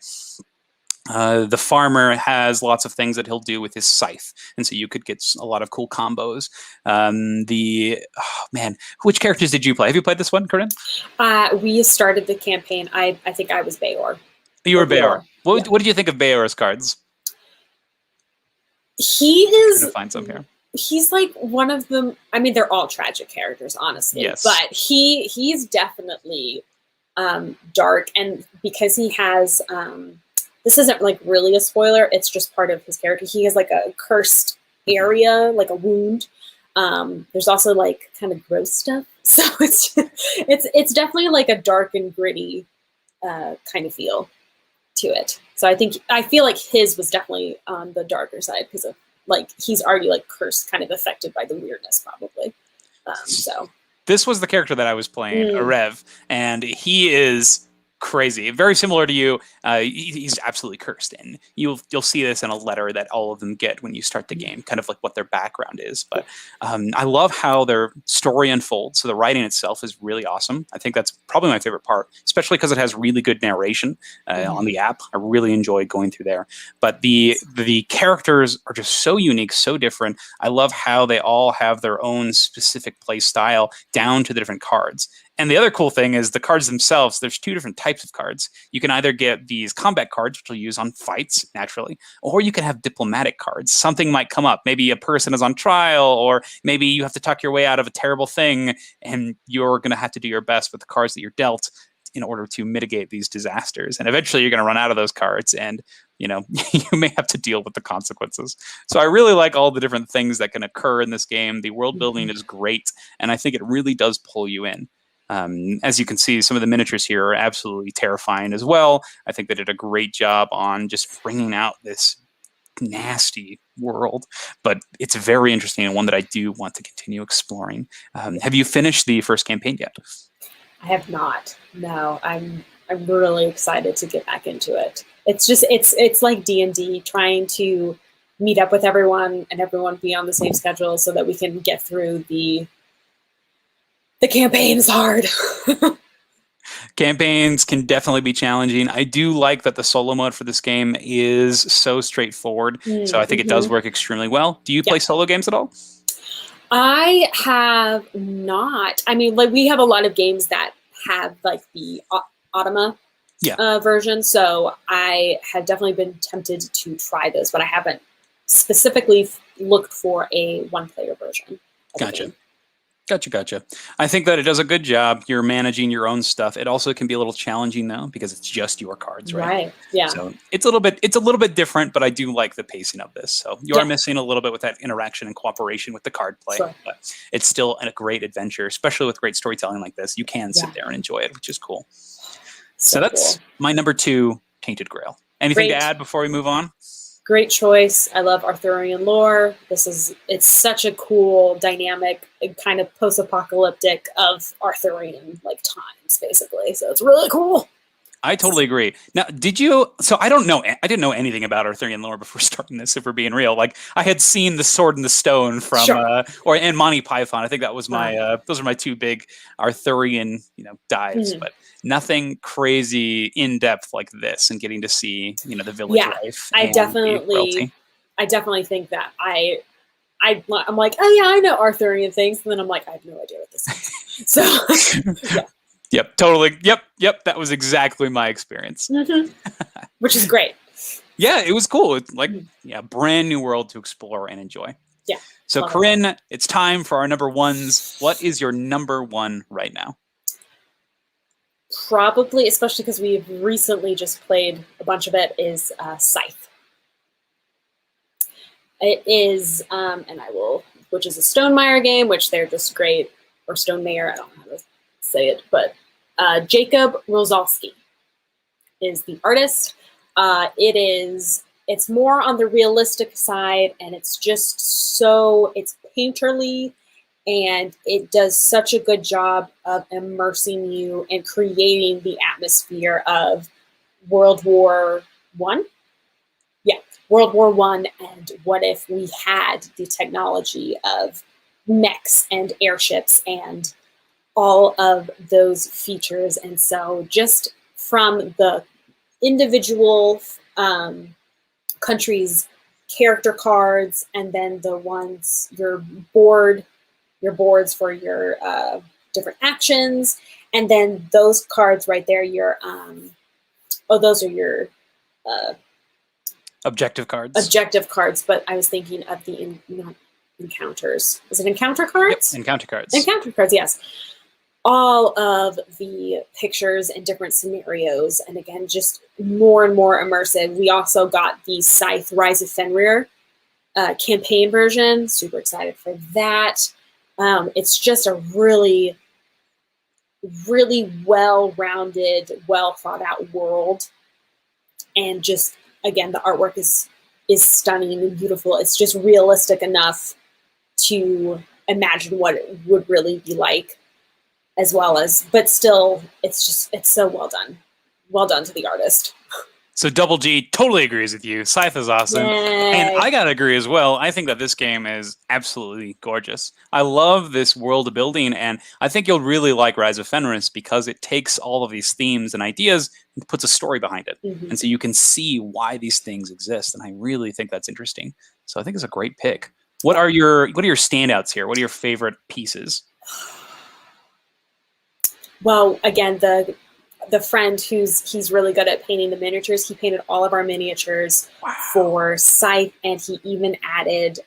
The farmer has lots of things that he'll do with his scythe, and so you could get a lot of cool combos. Which characters did you play? Have you played this one, Corrinne? We started the campaign. I think I was Bayor. You were Bayor. Yeah. What did you think of Bayor's cards? He is. I'm gonna find some here. He's like one of them. I mean, they're all tragic characters, honestly. Yes. But he's definitely dark, and because he has this isn't like really a spoiler. It's just part of his character. He has like a cursed area, like a wound. There's also like kind of gross stuff. So it's definitely like a dark and gritty kind of feel to it. So I feel like his was definitely on the darker side because of like he's already like cursed, kind of affected by the weirdness probably. So this was the character that I was playing, Arev, and he is crazy, very similar to you. He's absolutely cursed, and you'll see this in a letter that all of them get when you start the game, kind of like what their background is. But I love how their story unfolds. So the writing itself is really awesome. I think that's probably my favorite part, especially because it has really good narration on the app. I really enjoy going through there. But the characters are just so unique, so different. I love how they all have their own specific play style down to the different cards. And the other cool thing is the cards themselves, there's two different types of cards. You can either get these combat cards, which you'll use on fights, naturally, or you can have diplomatic cards. Something might come up. Maybe a person is on trial, or maybe you have to tuck your way out of a terrible thing, and you're going to have to do your best with the cards that you're dealt in order to mitigate these disasters. And eventually you're going to run out of those cards, and you may have to deal with the consequences. So I really like all the different things that can occur in this game. The world building is great, and I think it really does pull you in. As you can see, some of the miniatures here are absolutely terrifying as well. I think they did a great job on just bringing out this nasty world, but it's very interesting and one that I do want to continue exploring. Have you finished the first campaign yet? I have not. No, I'm really excited to get back into it. It's just it's like D&D, trying to meet up with everyone and everyone be on the same schedule so that we can get through the campaign is hard. Campaigns can definitely be challenging. I do like that the solo mode for this game is so straightforward. So I think it does work extremely well. Do you play solo games at all? I have not. I mean, like we have a lot of games that have like the Automa version. So I have definitely been tempted to try those, but I haven't specifically looked for a one-player version. Gotcha. Gotcha. I think that it does a good job. You're managing your own stuff. It also can be a little challenging though, because it's just your cards, right? Right. Yeah. So it's a little bit different, but I do like the pacing of this. So you are missing a little bit with that interaction and cooperation with the card play, but it's still a great adventure, especially with great storytelling like this. You can sit there and enjoy it, which is cool. So that's my number 2, Tainted Grail. Anything to add before we move on? Great choice. I love Arthurian lore. It's such a cool, dynamic, kind of post-apocalyptic of Arthurian like times, basically. So it's really cool. I totally agree. Now, I didn't know anything about Arthurian lore before starting this, if we're being real. Like, I had seen the Sword and the Stone from, and Monty Python. I think that was those are my 2 big Arthurian, dives, but nothing crazy in depth like this, and getting to see, the village life. I definitely think that I'm like, oh yeah, I know Arthurian things. And then I'm like, I have no idea what this is. So, Yep, totally. Yep. That was exactly my experience. Which is great. Yeah, it was cool. It's like, brand new world to explore and enjoy. Yeah. So, Corrinne, it's time for our number 1s. What is your number 1 right now? Probably, especially because we've recently just played a bunch of it, is Scythe. It is, which is a Stonemaier game, which they're just great, or Stonemaier, I don't know how to say it, but Jacob Rosalski is the artist. It's more on the realistic side, and it's just it's painterly, and it does such a good job of immersing you and creating the atmosphere of World War I. Yeah, World War I, and what if we had the technology of mechs and airships and all of those features. And so just from the individual countries' character cards, and then the ones your boards for your different actions, and then those cards right there. Those are your objective cards. Objective cards, but I was thinking of the not encounters. Is it encounter cards? Yep, encounter cards. Encounter cards, yes. All of the pictures and different scenarios, and again, just more and more immersive. We also got the Scythe Rise of Fenrir campaign version. Super excited for that. It's just a really, really well-rounded, well-thought-out world. And just, again, the artwork is stunning and beautiful. It's just realistic enough to imagine what it would really be like, as well as, but still, it's so well done. Well done to the artist. So Double G totally agrees with you. Scythe is awesome. Yay. And I gotta agree as well. I think that this game is absolutely gorgeous. I love this world building, and I think you'll really like Rise of Fenris because it takes all of these themes and ideas and puts a story behind it. Mm-hmm. And so you can see why these things exist. And I really think that's interesting. So I think it's a great pick. What are your standouts here? What are your favorite pieces? Well, again, the friend he's really good at painting the miniatures. He painted all of our miniatures for Scythe, and he even added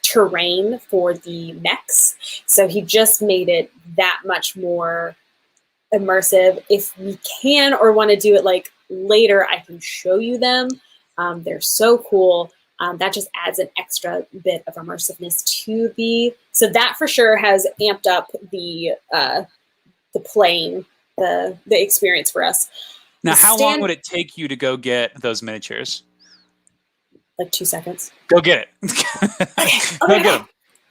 terrain for the mechs. So he just made it that much more immersive. If we can or want to do it like later, I can show you them. They're so cool. That just adds an extra bit of immersiveness to so that for sure has amped up the playing, the experience for us. Now, how long would it take you to go get those miniatures? Like 2 seconds. Go get it. Go get them.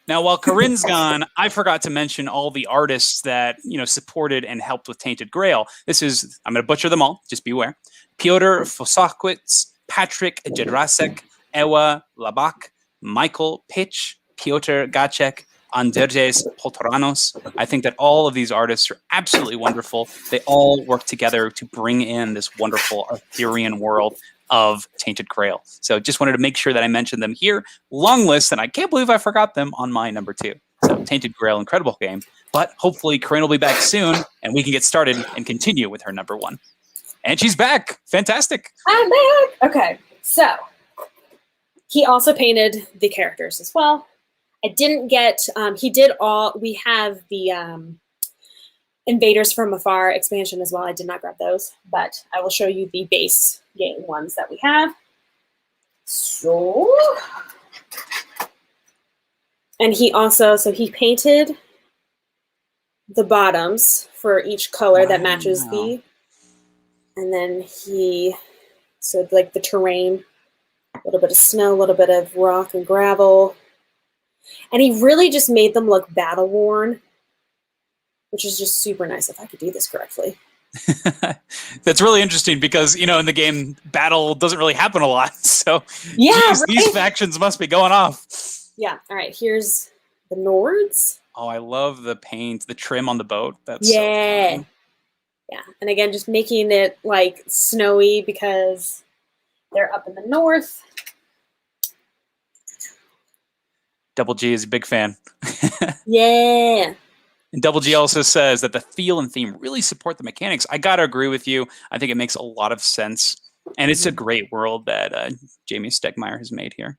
Now, while Corrinne's gone, I forgot to mention all the artists that supported and helped with Tainted Grail. This is, I'm going to butcher them all, just beware. Piotr Fosakwitz, Patrick Jedrasek, Ewa Labak, Michael Pitch, Piotr Gacek, Andrzej Poltoranos. I think that all of these artists are absolutely wonderful. They all work together to bring in this wonderful Arthurian world of Tainted Grail. So just wanted to make sure that I mentioned them here. Long list, and I can't believe I forgot them on my number 2. So Tainted Grail, incredible game. But hopefully Corrinne will be back soon, and we can get started and continue with her number 1. And she's back. Fantastic. I'm back. Okay, so he also painted the characters as well. I didn't get, he did all, we have the Invaders from Afar expansion as well. I did not grab those, but I will show you the base game ones that we have. So, and he also, he painted the bottoms for each color that matches and then so like the terrain, a little bit of snow, a little bit of rock and gravel. And he really just made them look battle worn, which is just super nice if I could do this correctly. That's really interesting because, in the game, battle doesn't really happen a lot. So these factions must be going off. Yeah. All right. Here's the Nords. Oh, I love the paint, the trim on the boat. That's so fun. Yeah. And again, just making it like snowy because they're up in the north. Double G is a big fan. Yeah. And Double G also says that the feel and theme really support the mechanics. I got to agree with you. I think it makes a lot of sense. And it's a great world that Jamie Stegmaier has made here.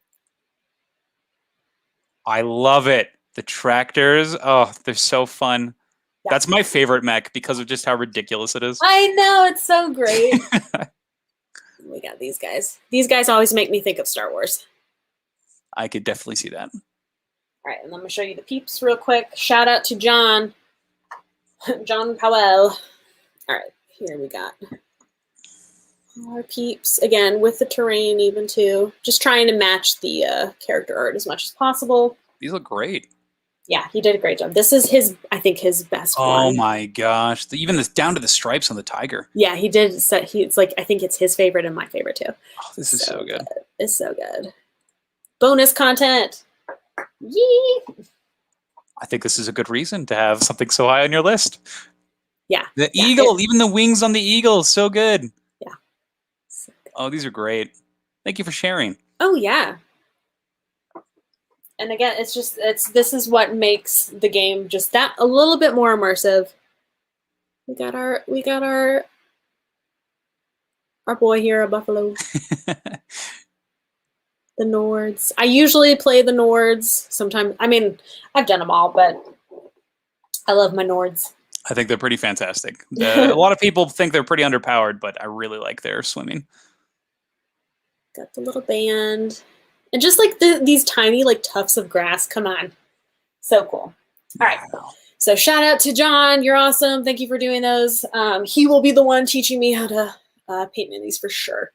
I love it. The tractors, oh, they're so fun. Yeah. That's my favorite mech because of just how ridiculous it is. I know, it's so great. We got these guys. These guys always make me think of Star Wars. I could definitely see that. All right, and I'm going to show you the peeps real quick. Shout out to John. John Powell. All right, here we got our peeps. Again, with the terrain even too. Just trying to match the character art as much as possible. These look great. Yeah, he did a great job. This is I think, his best one. Oh my gosh. Even this down to the stripes on the tiger. Yeah, he did. It's like, I think it's his favorite and my favorite too. Oh, this is so good. It's so good. Bonus content. Yee! I think this is a good reason to have something so high on your list. Yeah. The eagle, even the wings on the eagle, so good. Yeah. So good. Oh, these are great. Thank you for sharing. Oh yeah. And again, this is what makes the game just that a little bit more immersive. We got our boy here, a buffalo. The Nords. I usually play the Nords. Sometimes, I mean, I've done them all, but I love my Nords. I think they're pretty fantastic. A lot of people think they're pretty underpowered, but I really like their swimming. Got the little band. And just like these tiny like tufts of grass. Come on. So cool. All right. Wow. So shout out to John. You're awesome. Thank you for doing those. He will be the one teaching me how to paint minis for sure.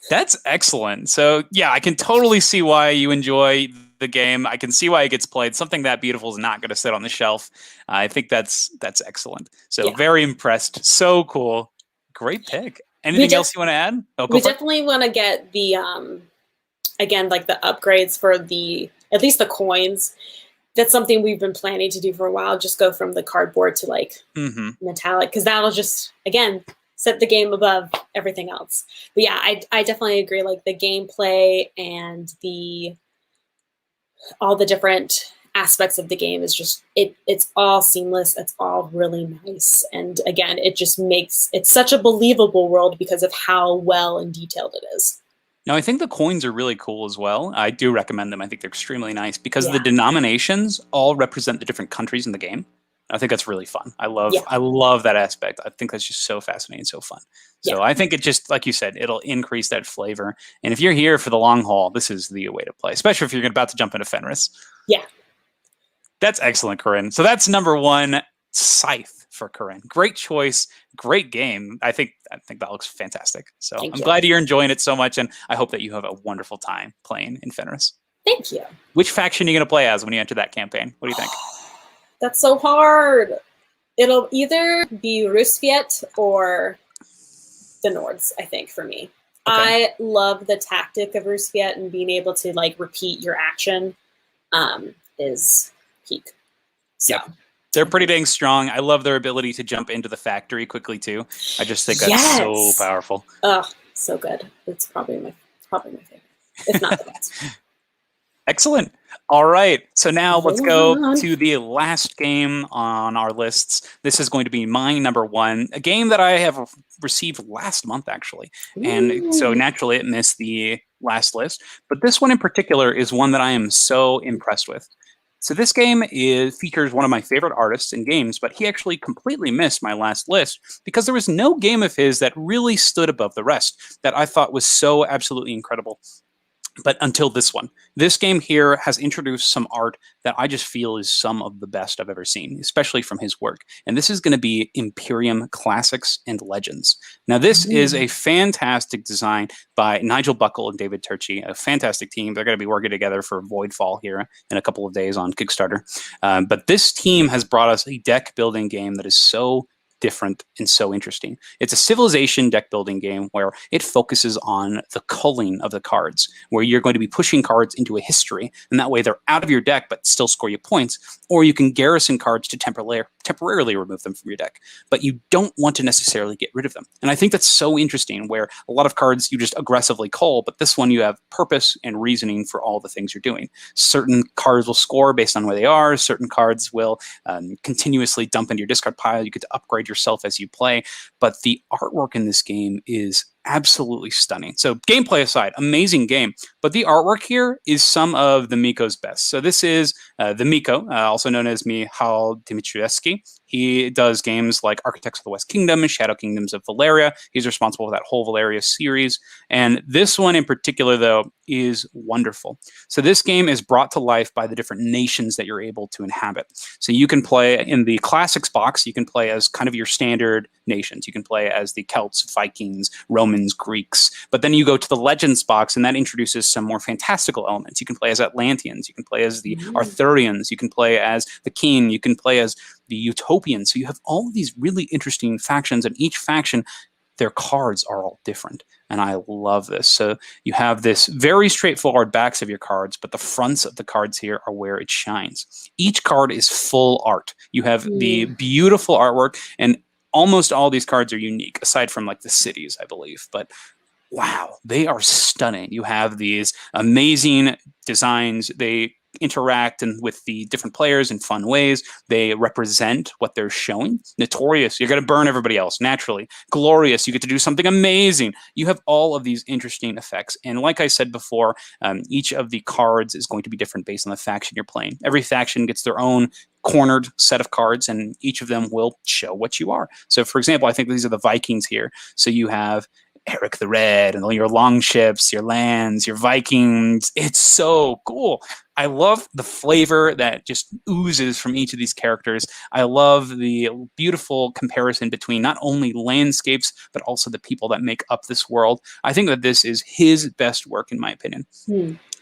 That's excellent. So yeah, I can totally see why you enjoy the game. I can see why it gets played. Something that beautiful is not going to sit on the shelf. I think that's excellent. So Yeah. very impressed. So cool. Great pick. Anything else you want to add? Oh, we definitely want to get the again, like the upgrades for at least the coins. That's something we've been planning to do for a while. Just go from the cardboard to like metallic, because that'll just again set the game above everything else. But yeah, I definitely agree. Like the gameplay and all the different aspects of the game is just it's all seamless. It's all really nice, and again, it just makes it such a believable world because of how well and detailed it is. Now, I think the coins are really cool as well. I do recommend them. I think they're extremely nice because the denominations all represent the different countries in the game. I think that's really fun. I love that aspect. I think that's just so fascinating, so fun. So I think it just, like you said, it'll increase that flavor. And if you're here for the long haul, this is the way to play, especially if you're about to jump into Fenris. Yeah. That's excellent, Corrinne. So that's number one, Scythe for Corrinne. Great choice, great game. I think that looks fantastic. So I'm glad you're enjoying it so much, and I hope that you have a wonderful time playing in Fenris. Thank you. Which faction are you going to play as when you enter that campaign? What do you think? That's so hard. It'll either be Rusviet or the Nords, I think, for me. Okay. I love the tactic of Rusviet, and being able to like repeat your action is peak. So. Yeah. They're pretty dang strong. I love their ability to jump into the factory quickly too. I just think that's so powerful. Oh, so good. It's probably my favorite, if not the best. Excellent. All right. So now let's go to the last game on our lists. This is going to be my number one, a game that I have received last month, actually. And so naturally it missed the last list. But this one in particular is one that I am so impressed with. So this game features one of my favorite artists in games, but he actually completely missed my last list because there was no game of his that really stood above the rest that I thought was so absolutely incredible. But until this one. This game here has introduced some art that I just feel is some of the best I've ever seen, especially from his work. And this is going to be Imperium Classics and Legends. Now, this is a fantastic design by Nigel Buckle and David Turchi, a fantastic team. They're going to be working together for Voidfall here in a couple of days on Kickstarter. But this team has brought us a deck building game that is so different and so interesting. It's a civilization deck building game where it focuses on the culling of the cards, where you're going to be pushing cards into a history, and that way they're out of your deck but still score you points, or you can garrison cards to temporarily remove them from your deck, but you don't want to necessarily get rid of them. And I think that's so interesting, where a lot of cards you just aggressively cull, but this one you have purpose and reasoning for all the things you're doing. Certain cards will score based on where they are, certain cards will continuously dump into your discard pile. You get to upgrade yourself as you play, but the artwork in this game is absolutely stunning. So gameplay aside, amazing game, but the artwork here is some of the Miko's best. So this is the Miko, also known as Michal Dimitrievski. He does games like Architects of the West Kingdom and Shadow Kingdoms of Valeria. He's responsible for that whole Valeria series. And this one in particular, though, is wonderful. So this game is brought to life by the different nations that you're able to inhabit. So you can play in the Classics box, you can play as kind of your standard nations. You can play as the Celts, Vikings, Romans, Greeks. But then you go to the Legends box, and that introduces some more fantastical elements. You can play as Atlanteans. You can play as the Arthurians. You can play as the King. You can play as the Utopians. So you have all of these really interesting factions, and each faction, their cards are all different. And I love this. So you have this very straightforward backs of your cards, but the fronts of the cards here are where it shines. Each card is full art. You have the beautiful artwork, and almost all these cards are unique, aside from like the cities, I believe. But wow, they are stunning. You have these amazing designs. They interact with the different players in fun ways. They represent what they're showing. Notorious, you're going to burn everybody else naturally. Glorious, you get to do something amazing. You have all of these interesting effects. And like I said before, each of the cards is going to be different based on the faction you're playing. Every faction gets their own cornered set of cards, and each of them will show what you are. So for example, I think these are the Vikings here. So you have Eric the Red and all your longships, your lands, your Vikings. It's so cool. I love the flavor that just oozes from each of these characters. I love the beautiful comparison between not only landscapes, but also the people that make up this world. I think that this is his best work, in my opinion.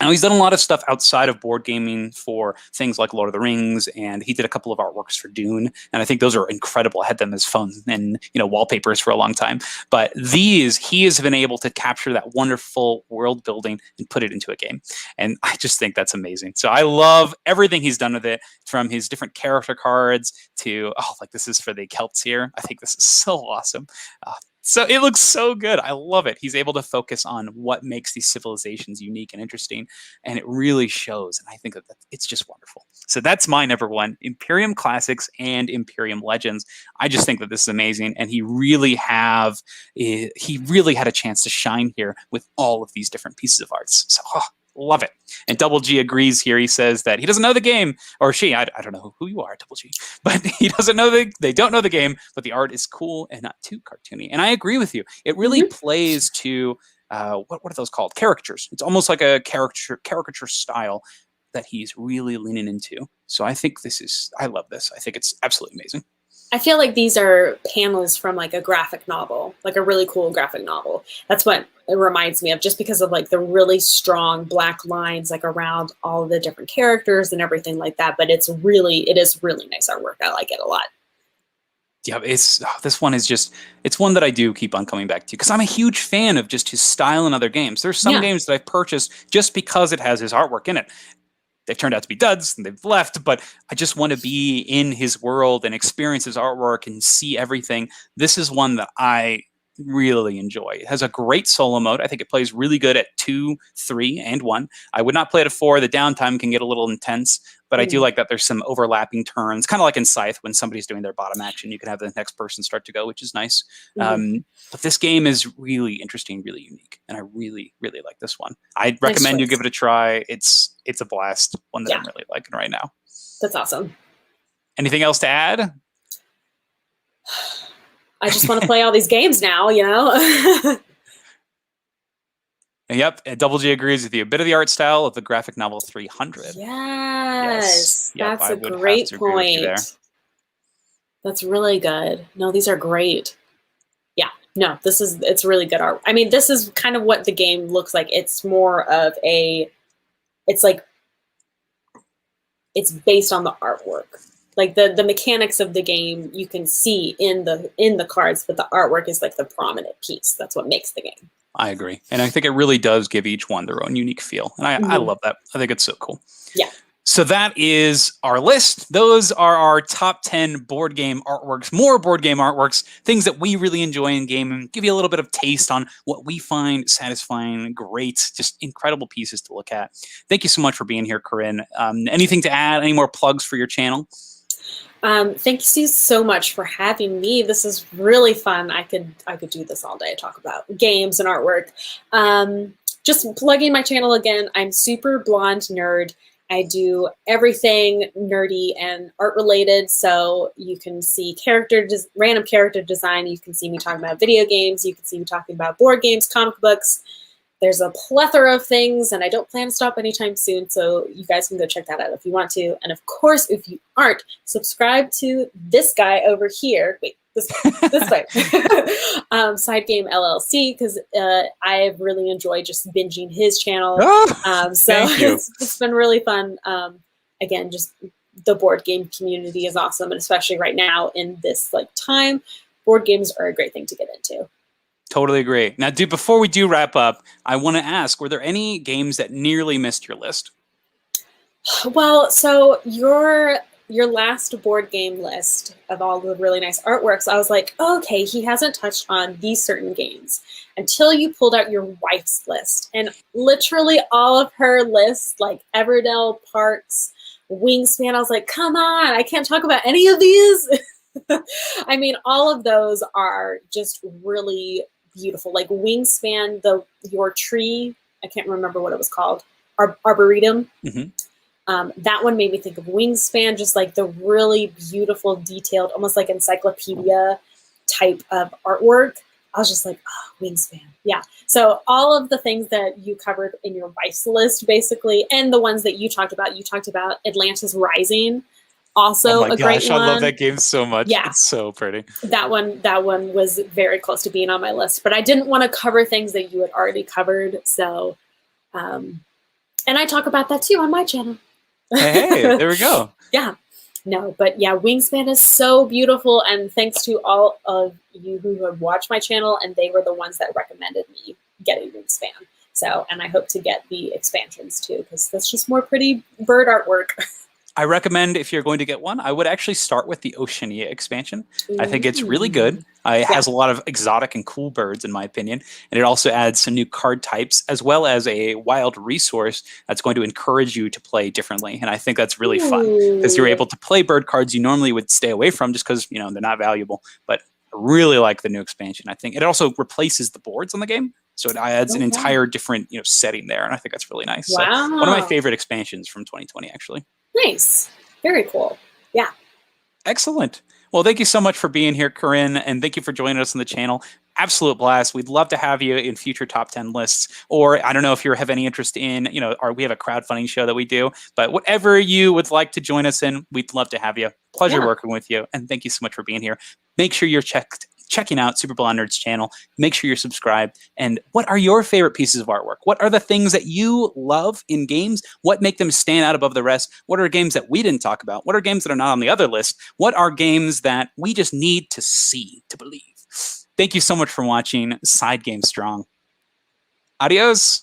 Now, he's done a lot of stuff outside of board gaming for things like Lord of the Rings, and he did a couple of artworks for Dune, and I think those are incredible. I had them as phone and wallpapers for a long time. But these, he has been able to capture that wonderful world building and put it into a game, and I just think that's amazing. So I love everything he's done with it, from his different character cards to like this is for the Celts here. I think this is so awesome. So it looks so good. I love it. He's able to focus on what makes these civilizations unique and interesting, and it really shows. And I think that it's just wonderful. So that's my number one, Imperium Classics and Imperium Legends. I just think that this is amazing, and he really had a chance to shine here with all of these different pieces of arts. So love it. And Double G agrees here. He says that he doesn't know the game, or she, I don't know who you are, Double G, but he doesn't know they don't know the game, but the art is cool and not too cartoony. And I agree with you. It really plays to, what are those called? Caricatures. It's almost like a caricature style that he's really leaning into. So I think I love this. I think it's absolutely amazing. I feel like these are panels from like a graphic novel, like a really cool graphic novel. That's what it reminds me of, just because of like the really strong black lines like around all the different characters and everything like that. But it is really nice artwork. I like it a lot. Yeah, this one is it's one that I do keep on coming back to, because I'm a huge fan of just his style in other games. There's some games that I've purchased just because it has his artwork in it. They've turned out to be duds and they've left, but I just want to be in his world and experience his artwork and see everything. This is one that I really enjoy. It has a great solo mode. I think it plays really good at 2, 3, and 1. I would not play it at 4. The downtime can get a little intense, but I do like that there's some overlapping turns, kind of like in Scythe when somebody's doing their bottom action, you can have the next person start to go, which is nice. But this game is really interesting, really unique, and I really, really like this one. I'd recommend you give it a try. It's a blast, one that I'm really liking right now. That's awesome. Anything else to add? I just want to play all these games now, Yep, Double G agrees with you. A bit of the art style of the graphic novel 300. Yes, Yep, that's a great point. That's really good. No, these are great. Yeah, no, it's really good art. I mean, this is kind of what the game looks like. It's more of it's based on the artwork. Like the mechanics of the game you can see in the cards, but the artwork is like the prominent piece. That's what makes the game. I agree. And I think it really does give each one their own unique feel. And I love that. I think it's so cool. Yeah. So that is our list. Those are our top 10 board game artworks, more board game artworks, things that we really enjoy in game, and give you a little bit of taste on what we find satisfying, great, just incredible pieces to look at. Thank you so much for being here, Corrinne. Anything to add? Any more plugs for your channel? Thank you so much for having me. This is really fun. I could do this all day, talk about games and artwork. Just plugging my channel again. I'm Super Blonde Nerd. I do everything nerdy and art related. So you can see random character design. You can see me talking about video games. You can see me talking about board games, comic books. There's a plethora of things, and I don't plan to stop anytime soon, so you guys can go check that out if you want to. And of course, if you aren't, subscribe to this guy over here. Wait, this way. SideGame LLC, because I've really enjoyed just binging his channel. So it's been really fun. Again, just the board game community is awesome, and especially right now in this time, board games are a great thing to get into. Totally agree. Now, before we do wrap up, I want to ask, were there any games that nearly missed your list? Well, so your your last board game list of all the really nice artworks, I was like, okay, he hasn't touched on these certain games until you pulled out your wife's list. And literally all of her lists, like Everdell, Parks, Wingspan, I was like, come on, I can't talk about any of these. I mean, all of those are just really beautiful. Like Wingspan, your tree, I can't remember what it was called, Arboretum. That one made me think of Wingspan, just like the really beautiful, detailed, almost like encyclopedia type of artwork. I was just like, oh, Wingspan. Yeah. So all of the things that you covered in your wife's list, basically, and the ones that you talked about Atlantis Rising, also oh my a great gosh, one. I love that game so much. Yeah. It's so pretty. That one was very close to being on my list, but I didn't want to cover things that you had already covered. So, and I talk about that too on my channel. Hey, there we go. Yeah. No, but yeah, Wingspan is so beautiful, and thanks to all of you who have watched my channel, and they were the ones that recommended me getting Wingspan. So, and I hope to get the expansions too, because that's just more pretty bird artwork. I recommend, if you're going to get one, I would actually start with the Oceania expansion. I think it's really good. It has a lot of exotic and cool birds, in my opinion. And it also adds some new card types, as well as a wild resource that's going to encourage you to play differently. And I think that's really fun, because you're able to play bird cards you normally would stay away from just because, you know, they're not valuable. But I really like the new expansion. I think it also replaces the boards on the game. So it adds an entire different, you know, setting there. And I think that's really nice. Wow. So one of my favorite expansions from 2020, actually. Nice. Very cool. Yeah. Excellent. Well, thank you so much for being here, Corrinne, and thank you for joining us on the channel. Absolute blast. We'd love to have you in future top 10 lists, or I don't know if you have any interest in, you know, we have a crowdfunding show that we do, but whatever you would like to join us in, we'd love to have you. Pleasure working with you, and thank you so much for being here. Make sure you're checking out Super Blonde Nerd's channel. Make sure you're subscribed. And what are your favorite pieces of artwork? What are the things that you love in games? What make them stand out above the rest? What are games that we didn't talk about? What are games that are not on the other list? What are games that we just need to see to believe? Thank you so much for watching Side Game Strong. Adios.